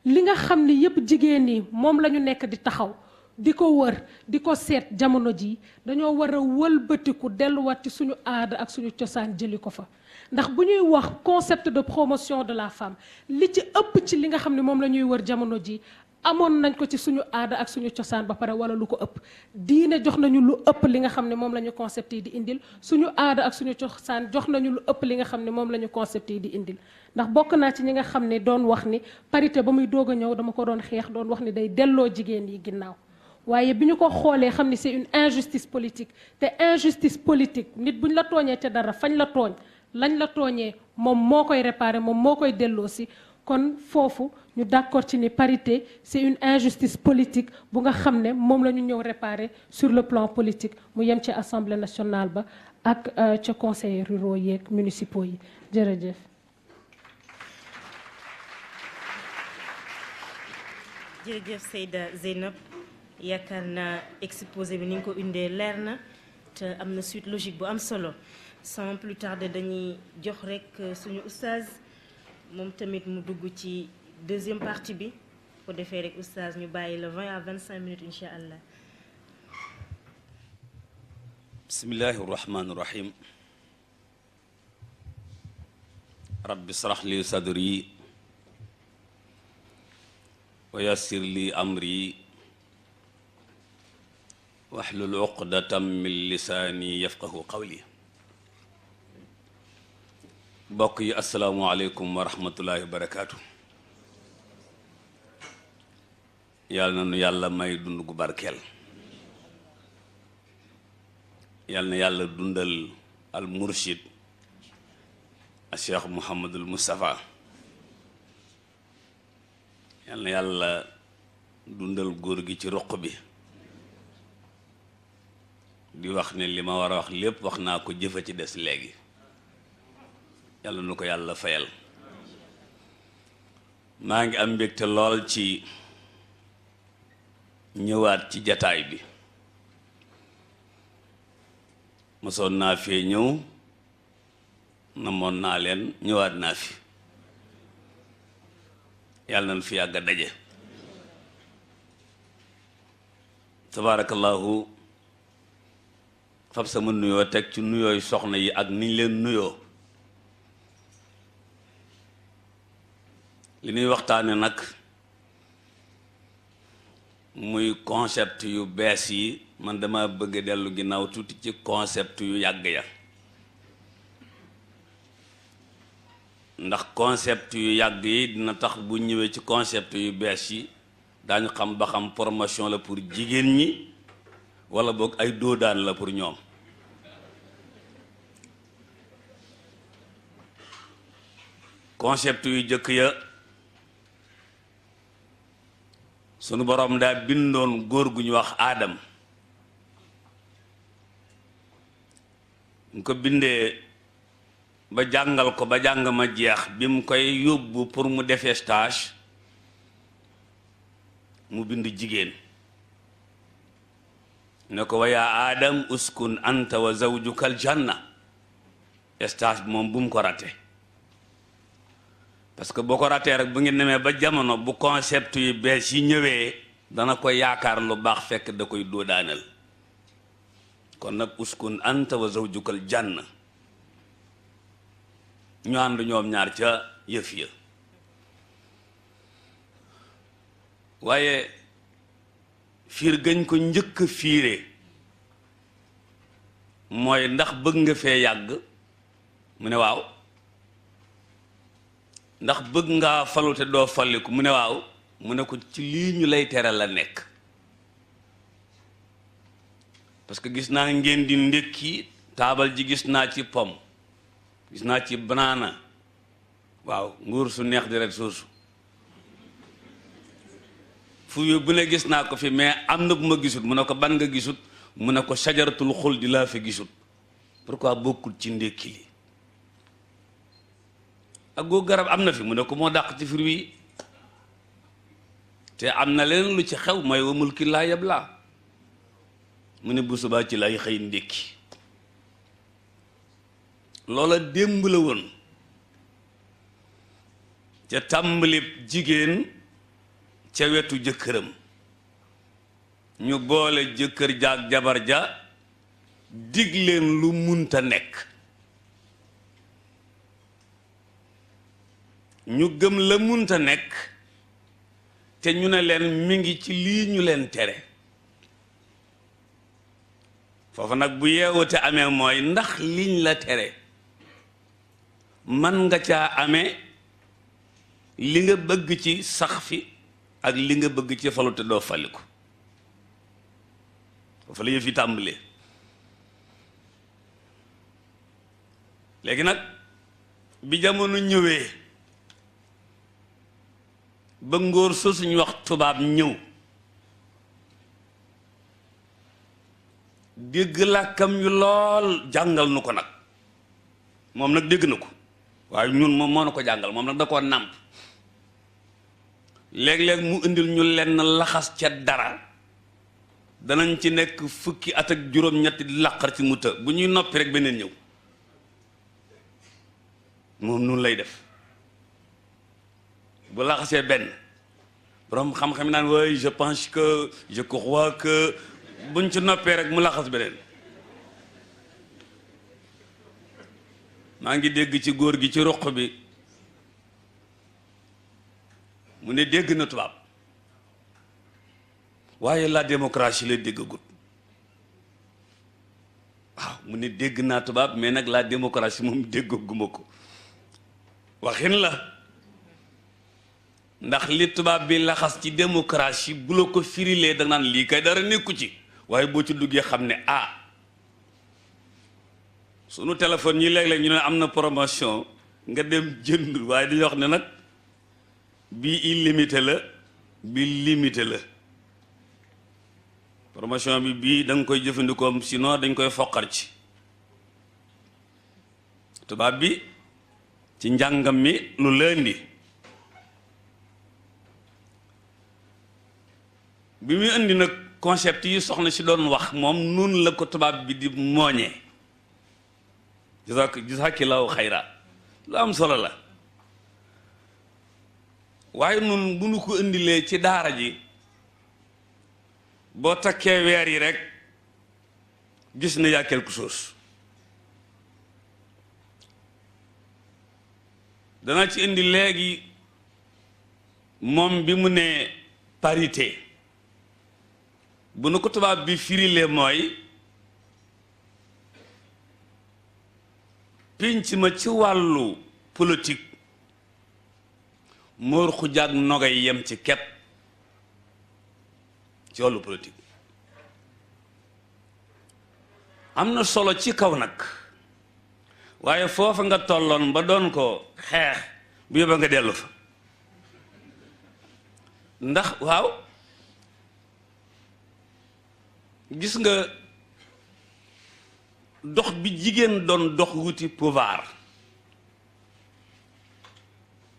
li nga xam ni yépp jigéen yi moom la ñu nekk di taxaw di ko wër di ko seet jamono ji dañoo war a wëlbatiku delluwaat ci suñu aada ak suñu cosaan jëli ko fa ndax bu ñuy wax concept de promotion de la femme li ci ëpp ci li nga xam ne moom la ñuy wër jamono ji amoon nañ ko ci suñu aada ak suñu cosaan ba pare wala lu ko ëpp diine jox nañu lu ëpp li nga xam ne moom la ñu concept yi di indil suñu aada ak suñu cosaan jox nañu lu ëpp li nga xam ne moom la ñu concept yi di indil ndax bokk naa ci ñi nga xam ne doon wax ni parité ba muy doog a ñëw dama ko doon xeex doon wax ni day delloo jigéen yi ginnaaw waaye bi ñu ko xoolee xam ni c'est une injustice politique te injustice politique nit buñ la tooñee ca dara fañ la tooñ lañ la tooñee moom moo koy réparer moom moo koy delloosi kon foofu ñu d'accord ci ni parité c'est une injustice politique bu nga xam ne moom la ñu ñëw réparer sur le plan politique mu yem ci assemblée nationale ba ak ca conseillers ruraux yeeg municipaux yi jërëjëf. jërëjëf Seyda Zeynab yaakaar naa exposé bi ni nga ko indee leer na te am na suite logique bu am solo sans plus tarder dañuy jox rek suñu oustaz moom tamit mu dugg ci deuxième partie bi ko defee rek oustaz ñu bàyyi la 20 à 25 minutes incha allah. bismillahi rahmaani rahim. rabbi srah li sadri wa yassir li amri wahlul uqdatam min lisaani yafqahu qawli. mbokk yi asalaamualeykum wa rahmatullahi wa barakaatu. yàlla na nu yàlla may dund gu barkeel. yàlla na yàlla dundal al murshid a cheikh Mouhamadul Moustapha. yàlla na yàlla dundal góor gi ci roq bi. di wax ne li ma war a wax lépp wax naa ko jëfa ci des léegi. yàlla nu ko yàlla fayal. maa ngi am mbégte lool ci ñëwaat ci jataay bi. mosoon naa fee ñëw namoon naa leen ñëwaat naa fi. yàlla nañ fi yàgg a daje. tabaarakallahu fab sama nuyoo teg ci nuyooy soxna yi ak niñ leen nuyoo. li ñuy waxtaane nag muy concept yu bees yi man dama bëgg dellu ginnaaw tuuti ci concept yu yàgg ya. ndax concept yu yàgg yi dina tax bu ñëwee ci concept yu bees yi daañu xam ba xam promotion la pour jigéen ñi wala boog ay doodaan la pour ñoom. concept yu jëkk ya sunu borom daa bindoon góor gu ñu wax aadam. ñu ko bindee ba jàngal ko ba jàng ma jeex bi mu koy yóbbu pour mu defee stage mu bind jigéen ne ko wa yaa aadam uskun anta wa zawjuka al janna. stage bi moom bu mu ko raté parce que boo ko ratee rek bu ngeen demee ba jamono bu concept yu bees yi ñëwee dana ko yaakaar lu baax fekk da koy doodaanal kon nag uskun anta wa zawjukal janna ñu ànd ñoom ñaar ca yëf ya waaye fiir gañ ko njëkk fiire mooy ndax bëgg nga fee yàgg mu ne waaw ndax bëgg ngaa falu te doo falliku mu ne waaw mu ne ko ci lii ñu lay tere la nekk parce que gis naa ngeen di ndékki taabal ji gis naa ci pom gis naa ci banaana waaw nguur su neex di rek soosu fu bu ne gis naa ko fi mais am na bu ma gisut mu ne ko ban nga gisut mu ne ko sajaratul xul di laa fi gisut pourquoi bokkul ci ndékki li ak goo garab am na fi mu ne ko moo dàq ci fir wi te am na leen lu ci xew mooy wa mulki laa yablaa mu ne bu subaa ci lay xëy ndékki loola démb la woon ca tàmbalib jigéen ca wetu jëkkëram ñu boole jëkkër jaag jabar ja dig leen lu munta nekk ñu gëm la munta nekk te ñu ne leen mi ngi ci lii ñu leen tere foofu nag bu yeewute amee mooy ndax liñ la tere man nga caa amee li nga bëgg ci sax fi ak li nga bëgg ci falu te doo faliku foofu la yëf yi tàmbalee léegi nag bi jamono ñëwee ba ngóor soo suñu wax tubaab ñëw dégg làkkam yu lool jàngal nu ko nag moom nag dégg na ko waaye ñun moom moo na ko jàngal moom nag da koo nàmp léeg-léeg mu indil ñu lenn laxas ca dara danañ ci nekk fukki at ak juróom-ñetti di làqar ci mu të bu ñuy noppi rek beneen ñëw moom noonu lay def bu laxasee benn borom xam-xam naan waaye je pense que je crois que buñ ci noppee rek mu laxas beneen maa ngi dégg ci góor gi ci ruq bi mu ne dégg na tubaab waaye la démocratie la déggagut waaw mu ne dégg naa tubaab mais nag la démocratie moom déggaguma ko waxin la ndax li tubaab bi laxas ci démocratie bu la ko firilee da naan lii kay dara nekku ci waaye boo ci duggee xam ne ah sunu téléphone ñi léeg-léeg ñu ne am na promotion nga dem jënd waaye dañuy wax ne nag bii illimité la bii limité la promotion bi bii da nga koy jëfandikoo sinon dañ koy foqar ci tubaab bi ci njàngam mi lu lëndi bi muy indi nag concept yi soxna si doon wax moom nun la ko tubaab bi di mooñee jazaakillaahu xayra lu am solo la waaye nun bu nu ko indilee ci daara ji boo takkee weer yi rek gis na yaa quelque chose dana ci indi léegi moom bi mu ne parité bu nu ko tubaab bi firile mooy pinc ma ci wàllu politique moor xujaag nogay yem ci kepp ci wàllu politique am na solo ci kaw nag waaye foofa nga tolloon ba doon ko xeex bu yóbba nga dellu fa ndax waaw gis nga dox bi jigéen doon dox wuti pouvoir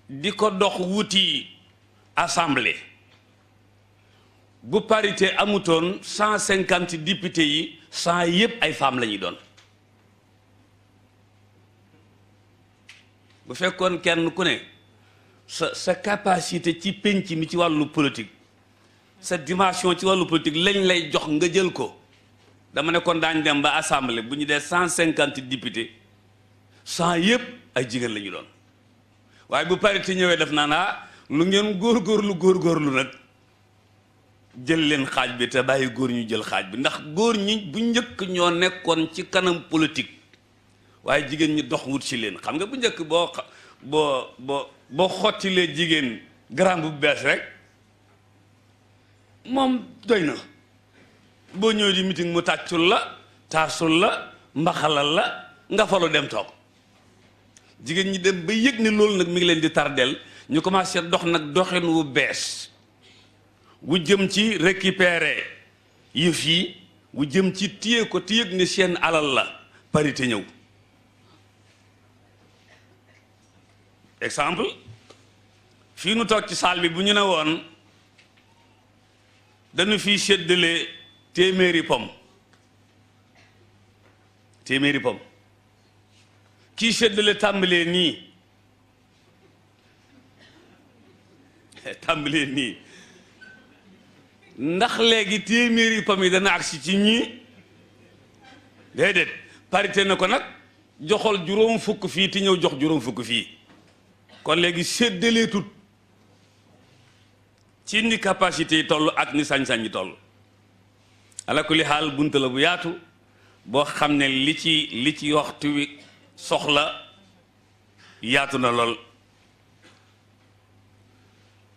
di ko dox wuti assemblée bu parité amutoon 150 députés yi 100 yépp ay femmes la ñuy doon bu fekkoon kenn ku ne sa capacité ci penc mi ci wàllu politique sa dimension ci wàllu politique lañ lay jox nga jël ko. dama ne kon daañ dem ba assemblée bu ñu dee 150 députés 100 yëpp ay jigéen la ñu doon waaye bu parité ñëwee def naa naa lu ngeen góorgóorlu nag jël leen xaaj bi te bàyyi góor ñu jël xaaj bi ndax góor ñi bu njëkk ñoo nekkoon ci kanam politique waaye jigéen ñi dox wut ci leen xam nga bu njëkk boo xottilee jigéen grand bu bees rek moom doy na boo ñëwee di meeting mu tàccul la taasul la mbaxalal la nga falu dem toog jigéen ñi dem ba yëg ne loolu nag mi ngi leen di tardel ñu commencé dox nag doxin wu bees wu jëm ci récupérer yëf yi wu jëm ci téye ko te yëg ne seen alal la parité ñëw exemple fii nu toog ci salle bi bu ñu ne woon dañu fii séddale téeméeri pom kii séddale tàmbalee nii ndax léegi téeméeri pom yi dana agsi ci ñii déedéet parité na ko nag joxol juróom fukk fii te ñëw jox juróom fukk fii kon léegi séddalee tut ci ni capacité yi toll ak ni sañ-sañ yi toll ala kulli xaal bunt la bu yaatu boo xam ne li ci waxtu wi soxla yaatu na lool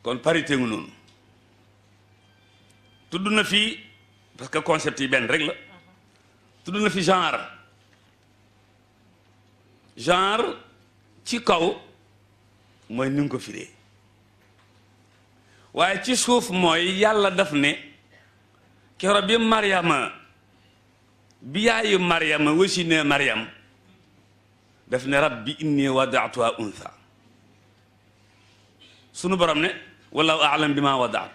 kon parité ngu noonu tudd na fi parce que concept yi benn rek la tudd na fi genre ci kaw mooy ni nga ko firee waaye ci suuf mooy yàlla daf ne kero bi yaayu Maryama wasine Maryam daf ne rabbi inni wadaatuha untha sunu borom ne wallahu a'lam bima wadaat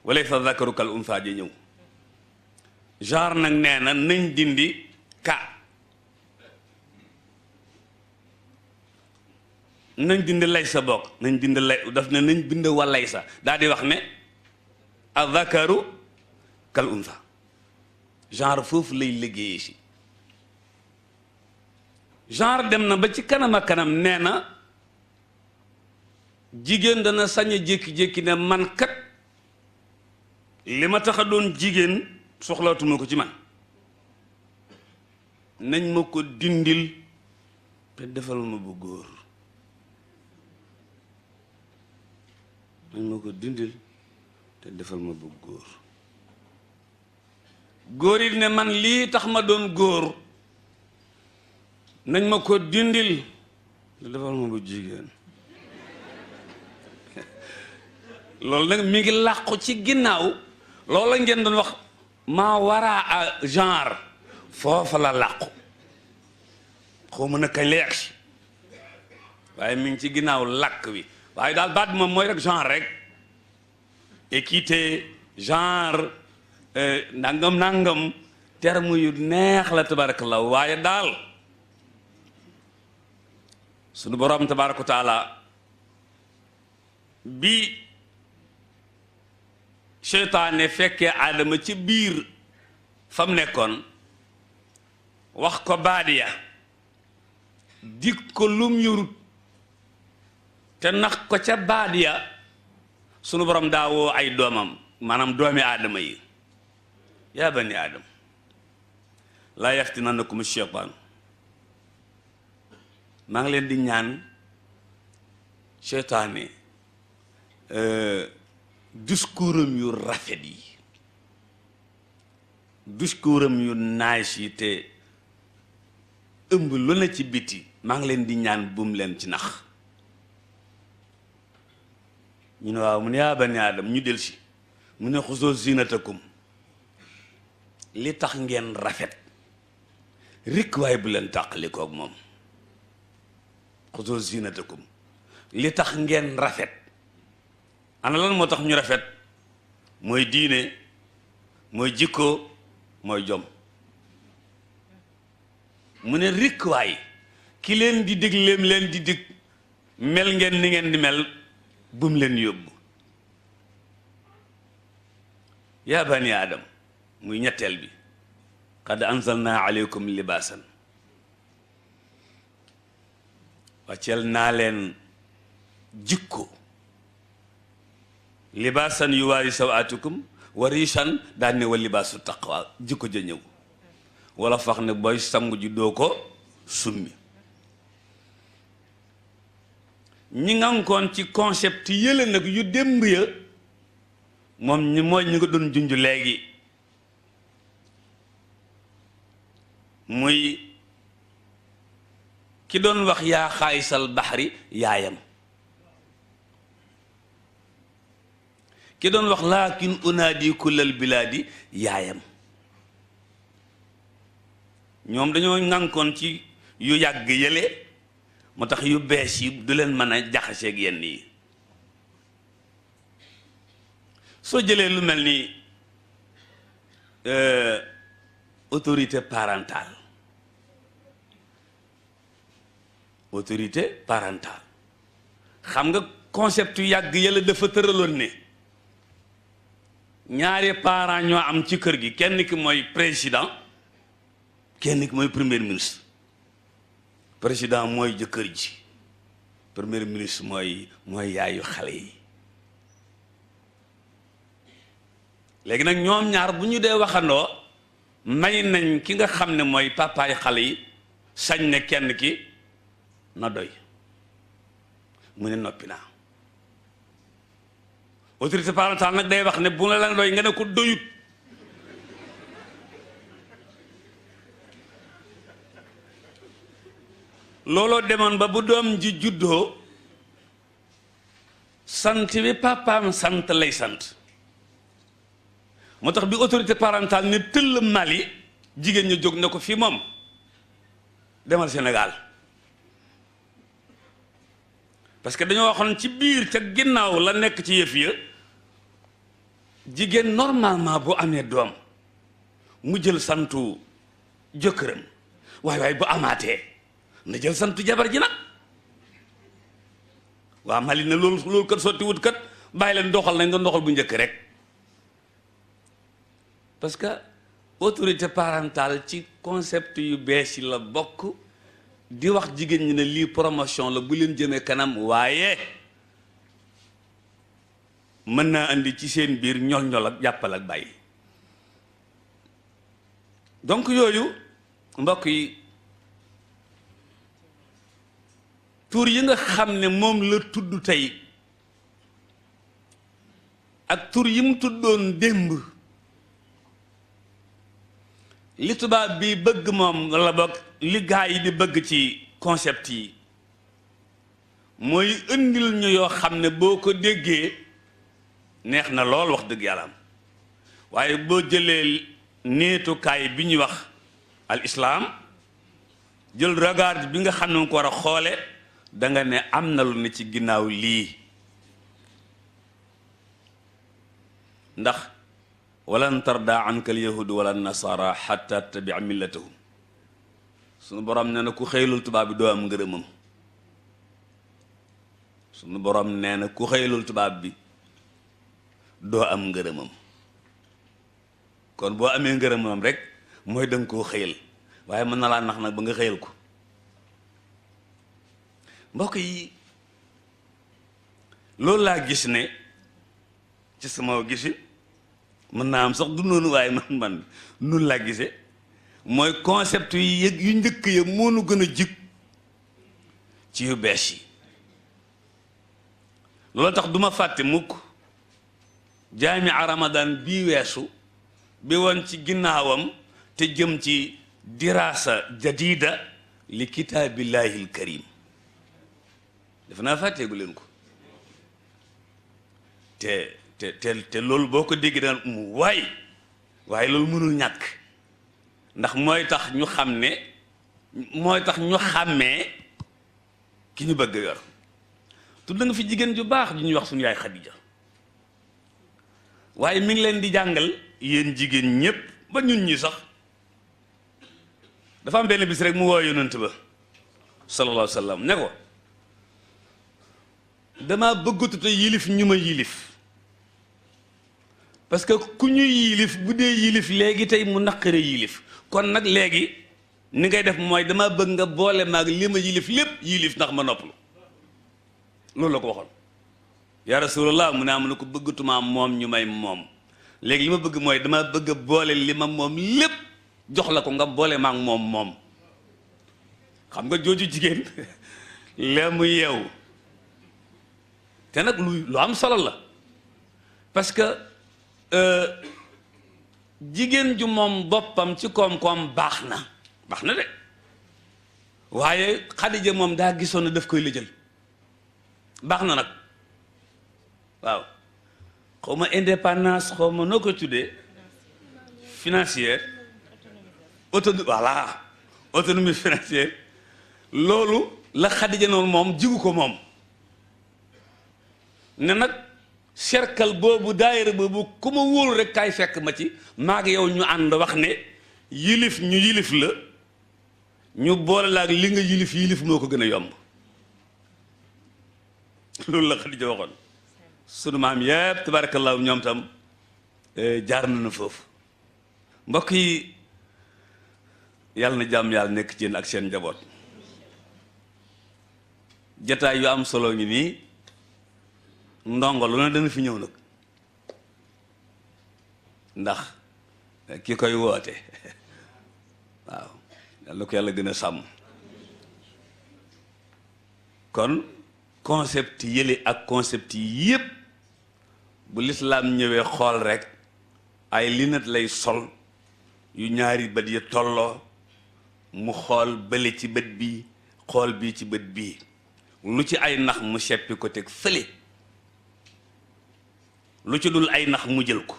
walaysa dhakaru kal untha ji ñëw genre nag nee na nañ dindi nañ dindi lay sa bokk nañ dindi lay daf ne nañ bind walay sa daal di wax ne adhakaru kal untha genre foofu lay liggéeyee si genre dem na ba ci kanam a kanam nee na jigéen dana sañ a jékki-jékki ne man kat li ma tax a doon jigéen soxlaatuma ko ci man nañ ma ko dindil te defal ma bu góor nañ ma ko dindil te defal ma bu góor yi ne man lii tax ma doon góor nañ ma ko dindil te defal ma bu jigéen loolu nag mi ngi làqu ci ginnaaw loolu la ngeen doon wax maa waraa a genre foofa la làqu xaw ma na kañ la yegsi waaye mi ngi ci ginnaaw làkk wi waaye daal baat bi moom mooy rek genre rek équité genre nangam terme yu neex la tabarakallah waaye daal sunu borom tabaraka taala bi seytaane fekkee aadama ci biir fam nekkoon wax ko baadiya dik ko lum yurut te nax ko ca baadiya sunu borom daa woo ay doomam maanaam doomi aadama yi yaa bani aadam laa yaftinannakum sheytaan maa ngi leen di ñaan seytaane discours am yu rafet yi discours am yu nice yi te ëmb lu na ci biti maa ngi leen di ñaan bum leen ci nax ñu ne waaw mu ne yaa bani aadam ñu del si mu ne xuzoo zinatakum li tax ngeen rafet rikk waaye bu leen tàqalikoog moom xuzoo zinatakum li tax ngeen rafet ana lan moo tax ñu rafet mooy diine mooy jikko mooy jom mu ne rikk waay ki leen di dig leen di dig mel ngeen ni ngeen di mel bum leen yóbbu yaa bani aadam muy ñetteel bi qad anzalna aleykum libaasan wàcceel naa leen jikko libaasan yuwaari sawaatukum wa riishan daan ne wa libaasu taqwa jikko ja ñëw wala fax ne booy sangu ji doo ko summi ñi ngankoon ci concept yële nag yu démb ya moom ñi mooy ñi nga doon junj léegi muy ki doon wax yaa xaayisal baxri yaayam ki doon wax laakin unaadi kullal bilaadi yaayam ñoom dañoo ngànkoon ci yu yàgg yële moo tax yu bees yi du leen mën a jaxaseeg yenn yi soo jëlee lu mel ni autorité parentale xam nga concept yu yàgg yële dafa tëraloon ne ñaari parents ñoo am ci kër gi kenn ki mooy président kenn ki mooy premier ministre président mooy jëkkër ji premier ministre mooy yaayu xale yi léegi nag ñoom ñaar bu ñu dee waxandoo may nañ ki nga xam ne mooy papaay xale yi sañ ne kenn ki na doy mu ne noppi naa autorité parentale nag day wax ne bu la doy nga ne ko doyut looloo demoon ba bu doom ji juddoo sant bi papaam sant lay sant moo tax bi autorité parentale ne tëll Mali jigéen ña jóg ne ko fii moom demal Sénégal parce que dañoo waxoon ci biir ca ginnaaw la nekk ci yëf ya jigéen normalement bu amee doom mu jël santu jëkkëram waaye bu amaatee na jël santu jabar ji nag waa Mali ne loolu kat sotti wut kat bàyyi leen doxal nañ doon doxal bu njëkk rek parce que autorité parentale ci concept yu bees yi la bokk di wax jigéen ñi ne lii promotion la bu leen jëmee kanam waaye mën naa indi ci seen biir ñol-ñol ak jàppal ak bàyyi donc yooyu mbokk yi tur yi nga xam ne moom la tudd tey ak tur yi mu tuddoon démb li tubaab bi bëgg moom la bokk li gaa yi di bëgg ci concept yi mooy indil ñu yoo xam ne boo ko déggee neex na lool wax dëgg yàlla am waaye boo jëlee neetukaay bi ñuy wax al islaam jël regard bi nga xam ne mu ko war a xoole da nga ne am na lu ne ci ginnaaw lii ndax walan tarda anka al yahudu wala nasara xatta tabia millatahum suñu borom nee na ku xëylul tubaab bi doo am ngërëmam suñu borom nee na ku xëylul tubaab bi doo am ngërëmam kon boo amee ngërëmam rek mooy danga koo xëyal waaye mën na laa nax nag ba nga xëyal ko mbokk yi loolu laa gis ne ci sama gisi mën naa am sax du noonu waaye man noonu laa gisee mooy concept yi yu njëkk ya moonu gën a jig ci yu bees yi loolu tax duma fàtte mukk jaamia ramadan bii weesu bi woon ci ginnaawam te jëm ci dirasa jadida li kitaabillahi al karim def naa fàtteegu leen ko te loolu boo ko dégg daan waaye loolu mënul ñàkk ndax mooy tax ñu xam ne mooy tax ñu xàmmee ki ñu bëgg yor tudd nga fi jigéen ju baax ju ñuy wax suñu yaay Xadija waaye mi ngi leen di jàngal yéen jigéen ñépp ba ñun ñi sax dafa am benn bis rek mu woo yonent ba sallallahu alayhi wa sallam ne ko dama bëggatu te yilif ñu ma yilif parce que ku ñu yilif bu dee yilif léegi tey mu naqare yilif kon nag léegi ni ngay def mooy dama bëgg nga boole maag li ma yilif lépp yilif ndax ma noppalu loolu la ko waxoon yaa rasulallah mu ne am na ko bëggatuma moom ñu may moom léegi li ma bëgg mooy dama bëgg a boole li ma moom lépp jox la ko nga boole maag moom xam nga jooju jigéen lee mu yeewu te nag lu am solo la parce que jigéen ju moom boppam ci koom-koom baax na de waaye Xadija moom daa gisoon na daf koy lëjal baax na nag waaw xaw ma indépendance xaw ma noo ko tuddee financière autonomie financière loolu la Xadija noonu moom jigu ko moom ne nag cercle boobu daayira boobu ku ma wóolu rek kaay fekk ma ci maag yow ñu ànd wax ne yilif ñu yilif la ñu boole la ak li nga yilif moo ko gën a yomb loolu la Xadija waxoon sunu maam yëpp tabarakallahu ñoom tam jaar nañu foofu mbokk yi yàlla na jàmm yàlla nekk ci yéen ak seen njaboot jataay yu am solo ngi nii ndongo lu ne dana fi ñëw nag ndax ki koy woote waaw yàlla ko yàlla gën a sàmm kon concept yële ak concept yi yépp bu lislaam ñëwee xool rek ay lunette lay sol yu ñaari bët yi tolloo mu xool bële ci bët bi xool bii ci bët bii lu ci ay nax mu seppi ko teg fële lu ci dul ay nax mu jël ko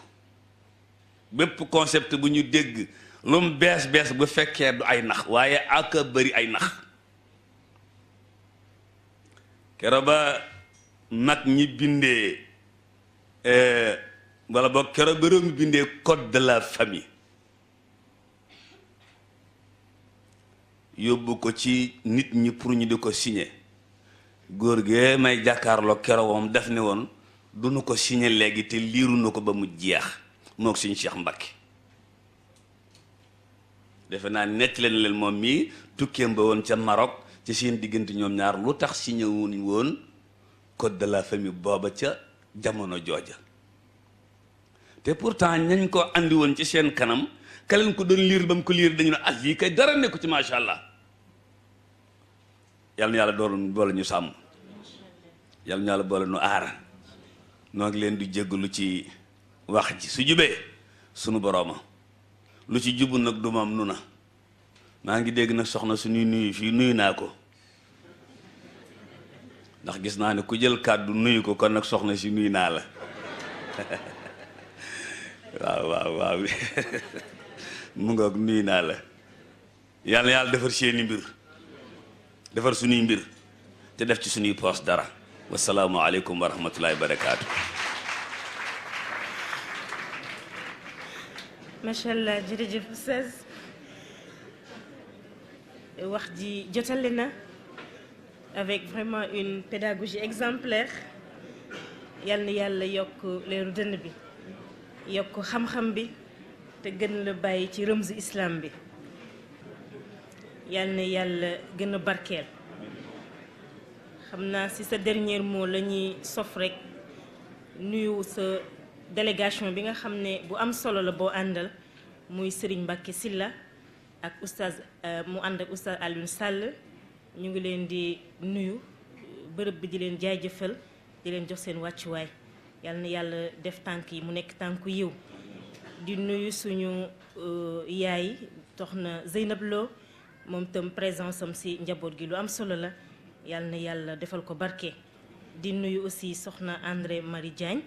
bépp concept bu ñu dégg lu mu bees bu fekkee du ay nax waaye ak a bëri ay nax kero ba mag ñi bindee wala boog kero ba réew mi bindee code de la famille yóbbu ko ci nit ñi pour ñu di ko signer góor gee may jàkkaarloo kero moom def ne woon du nu ko signer léegi te liiru na ko ba mu jeex moo ko suñu Cheikh Mbacké defe naa nett leen moom mii tukkeem ba woon ca Maroc ci seen diggante ñoom ñaar lu tax signé wuñ woon code de la famille booba ca jamono jooja te pourtant ñañ ko andi woon ci seen kanam ka leen ko doon liir ba mu ko liir dañu ne ah lii kay dara nekku ci macha allah yal na yàlla doon boole ñu sàmm yal na yàlla boole nu aar noo ngi leen di jéggalu ci wax ji su jubee sunu borooma lu ci jubu nag du moom nu na maa ngi dégg nag soxna suñuy nuyu fii nuyu naa ko ndax gis naa ne ku jël kàddu nuyu ko kon nag soxna si nuyu naa la waaw mu ngoog nuyu naa la yàlla yàlla defar seeni mbir defar suñuy mbir te def ci suñuy poos dara wasalaamu aleykum wa rahmatullahi wa barakaatu. macha allah jërëjëf Oustaz wax ji jotale na avec vraiment une pédagogie exemplaire yal na yàlla yokk leeru dënn bi yokk xam-xam bi te gën la bàyyi ci rëmzu islam bi yal na yàlla gën a barkeel xam naa si sa dernier mot la ñuy sof rek nuyu sa délégation bi nga xam ne bu am solo la boo àndal muy Serigne Mbacké Sylla ak Oustaz mu ànd ak Oustaz Alioune Sall ñu ngi leen di nuyu bërëb bi di leen jaajëfal di leen jox seen wàccuwaay yal na yàlla def tànk yi mu nekk tànku yiw di nuyu suñu yaay soxna Zeynab Lo moom itam présence am si njaboot gi lu am solo la yal na yàlla defal ko barke di nuyu aussi soxna André Marie Diagne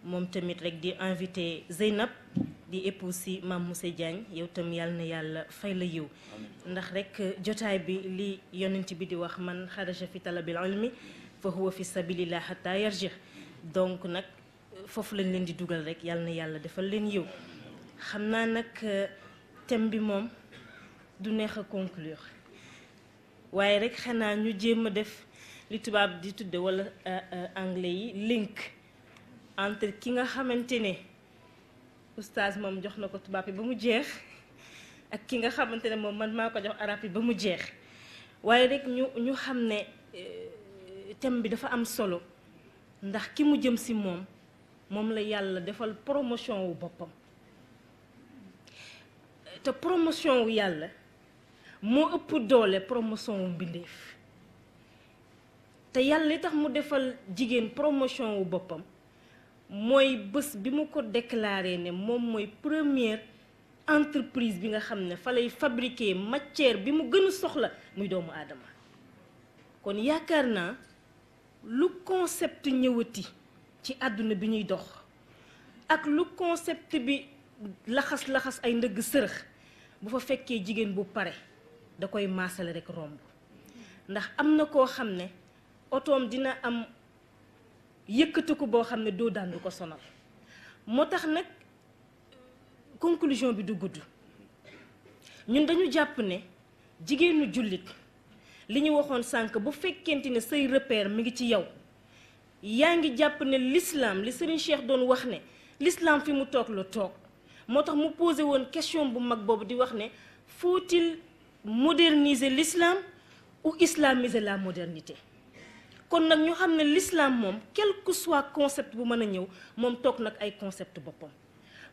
moom tamit rek di invité Zeynab di épouse si Mame Moussé Diagne yow tam yal na yàlla fay la yiw ndax rek jotaay bi li yonent bi di wax man xaraja fi talabil ilmi fa huwa fi sabilillah hatta yarjih donc nag foofu lañ leen di dugal rek yal na yàlla defal leen yiw xam naa nag thème bi moom du neex a conclure waaye rek xanaa ñu jéem a def li tubaab di tudde wala anglais yi link entre ki nga xamante ne oustaz moom jox na ko tubaab bi ba mu jeex ak ki nga xamante ne moom man maa ko jox arab yi ba mu jeex waaye rek ñu xam ne thème bi dafa am solo ndax ki mu jëm si moom la yàlla defal promotion wu boppam te promotion wu yàlla moo ëpp doole promotion wu mbindeef te yàlla li tax mu defal jigéen promotion wu boppam mooy bés bi mu ko déclaré ne moom mooy première entreprise bi nga xam ne fa lay fabriquer matière bi mu gën a soxla muy doomu aadama kon yaakaar naa lu concept ñëwati ci àdduna bi ñuy dox ak lu concept bi laxas ay ndëgg sërëx bu fa fekkee jigéen bu pare da koy maasale rek romb ndax am na koo xam ne otoom dina am yëkkatiku boo xam ne doo daan du ko sonal moo tax nag conclusion bi du gudd ñun dañu jàpp ne jigéenu jullit li ñu waxoon sànq bu fekkente ne say repère mi ngi ci yow yaa ngi jàpp ne l'islam li Serigne Cheikh doon wax ne l'islam fi mu toog la toog moo tax mu posé woon question bu mag boobu di wax ne faut-il moderniser l'islam ou islamiser la modernité kon nag ñu xam ne l'islam moom quel que soit concept bu mën a ñëw moom toog nag ay concept boppam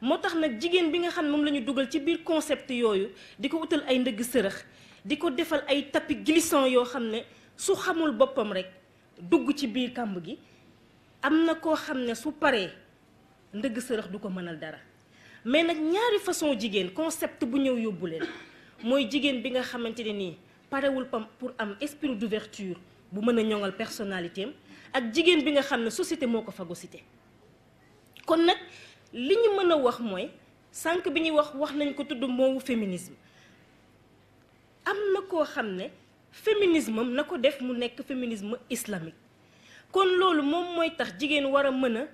moo tax nag jigéen bi nga xam ne moom la ñu dugal ci biir concept yooyu di ko utal ay ndëgg sërëx di ko defal ay tapis glissant yoo xam ne su xamul boppam rek dugg ci biir kàmb gi am na koo xam ne su paree ndëgg sërëx du ko mënal dara mais nag ñaari façon jigéen concept bu ñëw yóbbu leen mooy jigéen bi nga xamante ne nii parewul pam pour am esprit d'ouverture bu mën a ñoŋal personnalité am ak jigéen bi nga xam ne société moo ko phagocyté kon nag li ñu mën a wax mooy sànq bi ñuy wax nañ ko tudd moowu féminisme am na koo xam ne féminisme am na ko def mu nekk féminisme islamique kon loolu moom mooy tax jigéen war a mën a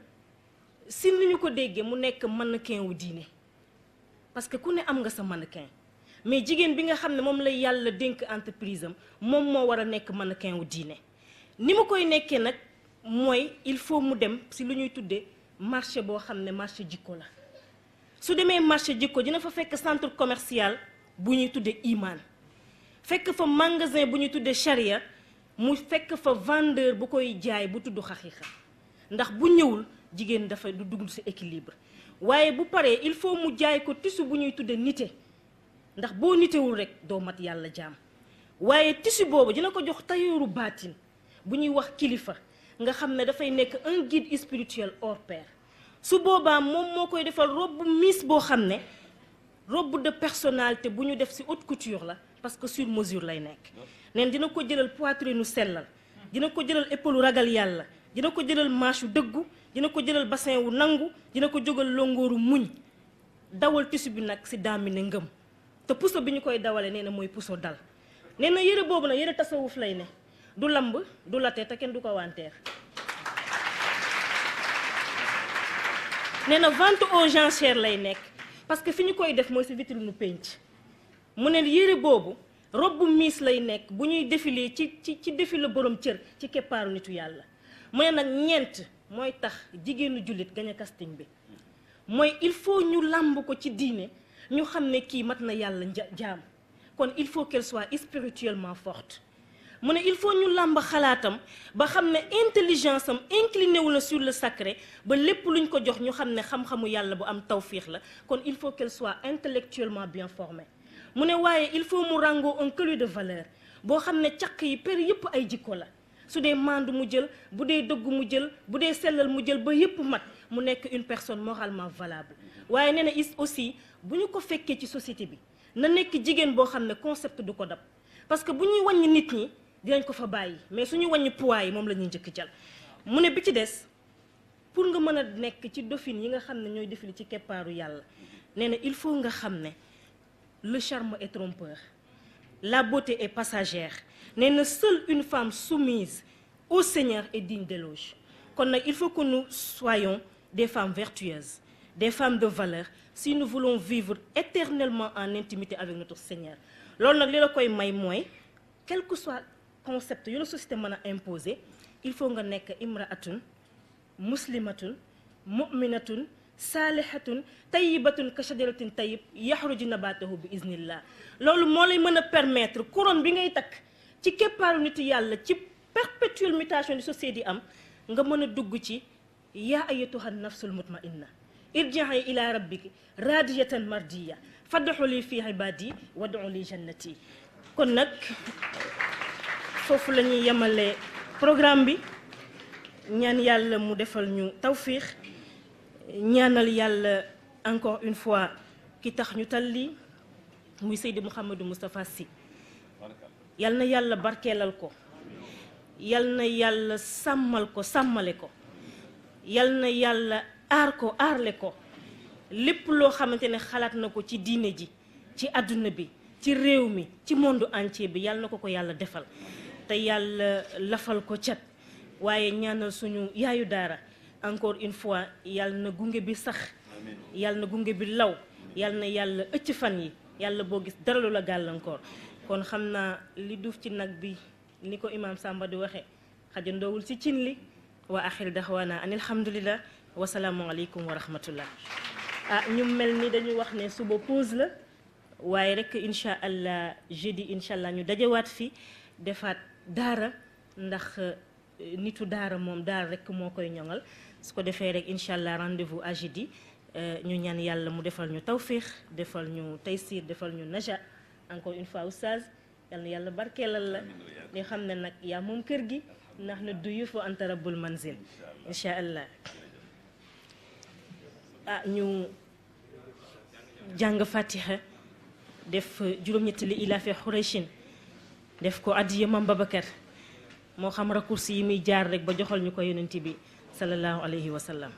si ni ñu ko déggee mu nekk mannequin wu diine parce que ku ne am nga sa mannequin mais jigéen bi nga xam ne moom lay yàlla dénk entreprise am moom moo war a nekk mannequin wu diine ni mu koy nekkee nag mooy il faut mu dem si lu ñuy tuddee marché boo xam ne marché jikko la su demee marché jikko dina fa fekk centre commercial bu ñuy tuddee iman fekk fa magasin bu ñuy tuddee charia mu fekk fa vendeur bu koy jaay bu tudd xaqiiqa ndax bu ñëwul jigéen dafa du dugg ci équilibre waaye bu paree il faut mu jaay ko tissu bu ñuy tuddee nite ndax boo nitewul rek doo mat yàlla jaam waaye tissu boobu dina ko jox tailleur baatin bu ñuy wax kilifa nga xam ne dafay nekk un guide spirituel hors pair su boobaa moom moo koy defal robe miss boo xam ne robe de personnalité bu ñu def ci haute couture la parce que sur mesure lay nekk neen dina ko jëlal poitrine nu sellal dina ko jëlal épaule ragal yàlla dina ko jëlal manche wu dëggu dina ko jëlal bassin wu nangu dina ko jógal longooru muñ dawal tissu bi nag ci daamine ngëm te puso bi ñu koy dawale nee na mooy puso dal nee na yëre boobu nag yëre tasawuf lay ne du lamb du late te kenn du ko wanteer nee na vente aux enchères lay nekk parce que fi ñu koy def mooy ci vitrine nu penc mu ne yëre boobu robe miss lay nekk bu ñuy défilé ci défilé borom cër ci keppaaru nitu yàlla mu ne nag ñeent mooy tax jigéenu jullit gañ a casting bi mooy il faut ñu làmb ko ci diine ñu xam ne kii mat na yàlla jaam kon il faut qu'elle soit spirituellement forte mu ne il faut ñu làmb xalaatam ba xam ne intelligence am incliné wu na sur le sacré ba lépp luñ ko jox ñu xam ne xam-xamu yàlla bu am tawfiix la kon il faut qu'elle soit intellectuellement bien formée mu ne waaye il faut mu ràngoo un cœur de valeur boo xam ne caq yi per yëpp ay jikko la su dee mandu mu jël bu dee dëggu mu jël bu dee sellal mu jël ba yëpp mat mu nekk une personne moralement valable waaye nee na aussi bu ñu ko fekkee ci société bi na nekk jigéen boo xam ne concept du ko dab parce que bu ñuy wàññi nit ñi dinañ ko fa bàyyi mais suñu wàññi poids yi moom la ñuy njëkk jël mu ne bi ci des pour nga mën a nekk ci dauphine yi nga xam ne ñooy défilé ci keppaaru yàlla nee na il faut nga xam ne le charme est trompeur la beauté est passagère nee na seule une femme soumise au Seigneur est digne d'éloge kon nag il faut que nous soyons des femmes vertueuses des femmes de valeur si nous voulons vivre éternellement en intimité avec notre Seigneur loolu nag li la koy may mooy quel que soit concept yu la société mën a imposer il faut nga nekk imraatun muslimatun mu'minatun saalihatun tayyibatun ka shajaratin tayyib yaxruju nabatahu bi iznillah. loolu moo lay mën a permettre couronne bi ngay takk ci keppaaru nit yàlla ci perpétuelle mutation di société di am nga mën a dugg ci yaa ayyatuha nafsul mutmainna irji'i ila rabbiki radiyatan mardiya fadxuli fi ibadi wadxuli jannati. kon nag foofu la ñuy yemale programme bi, ñaan yàlla mu defal ñu tawfiix, ñaanal yàlla encore une fois ki tax ñu tal lii muy Seydi Mouhamadou Moustapha Sy. yal na yàlla barkeelal ko, yal na yàlla sàmmal ko sàmmale ko, yal na yàlla aar ko aarle ko. lépp loo xamante ne xalaat na ko ci diine ji, ci àdduna bi, ci réew mi, ci monde entier bi, yal na ko yàlla defal te yàlla lafal ko cat. waaye ñaanal suñu yaayu daara encore une fois yal na gunge bi sax, yal na gunge bi law, yal na yàlla ëcc fan yi, yàlla boo gis dara lu la gàllankoor. kon xam naa li duuf ci nag bi ni ko imaam Samba di waxe xajandoowul ci cin li. wa axir daxwaana an alhamdulillah wasalaamu aleykum wa rahmatullah. ñu mel ni dañu wax ne suba pause la, waaye rek incha allah jeudi incha allah ñu dajewaat fi defaat daara, ndax nitu daara moom daara rek moo koy ñoŋal. su ko defee rek incha allah rendez-vous à jeudi. ñu ñaan yàlla mu defal ñu tawfiix, defal ñu taysir, defal ñu naja. encore une fois oustaz yal na yàlla barkeelal la li xam ne nag yaa moom kër gi ndax na duyuf wa anta rabbul manzil incha allah. ñu jàng fatiha def juróom-ñetti li ilaa fi xuraysin def ko addiya Mam Babacar moo xam raccourci yi muy jaar rek ba joxal ñu ko yonent bi sallallahu alayhi wa sallam.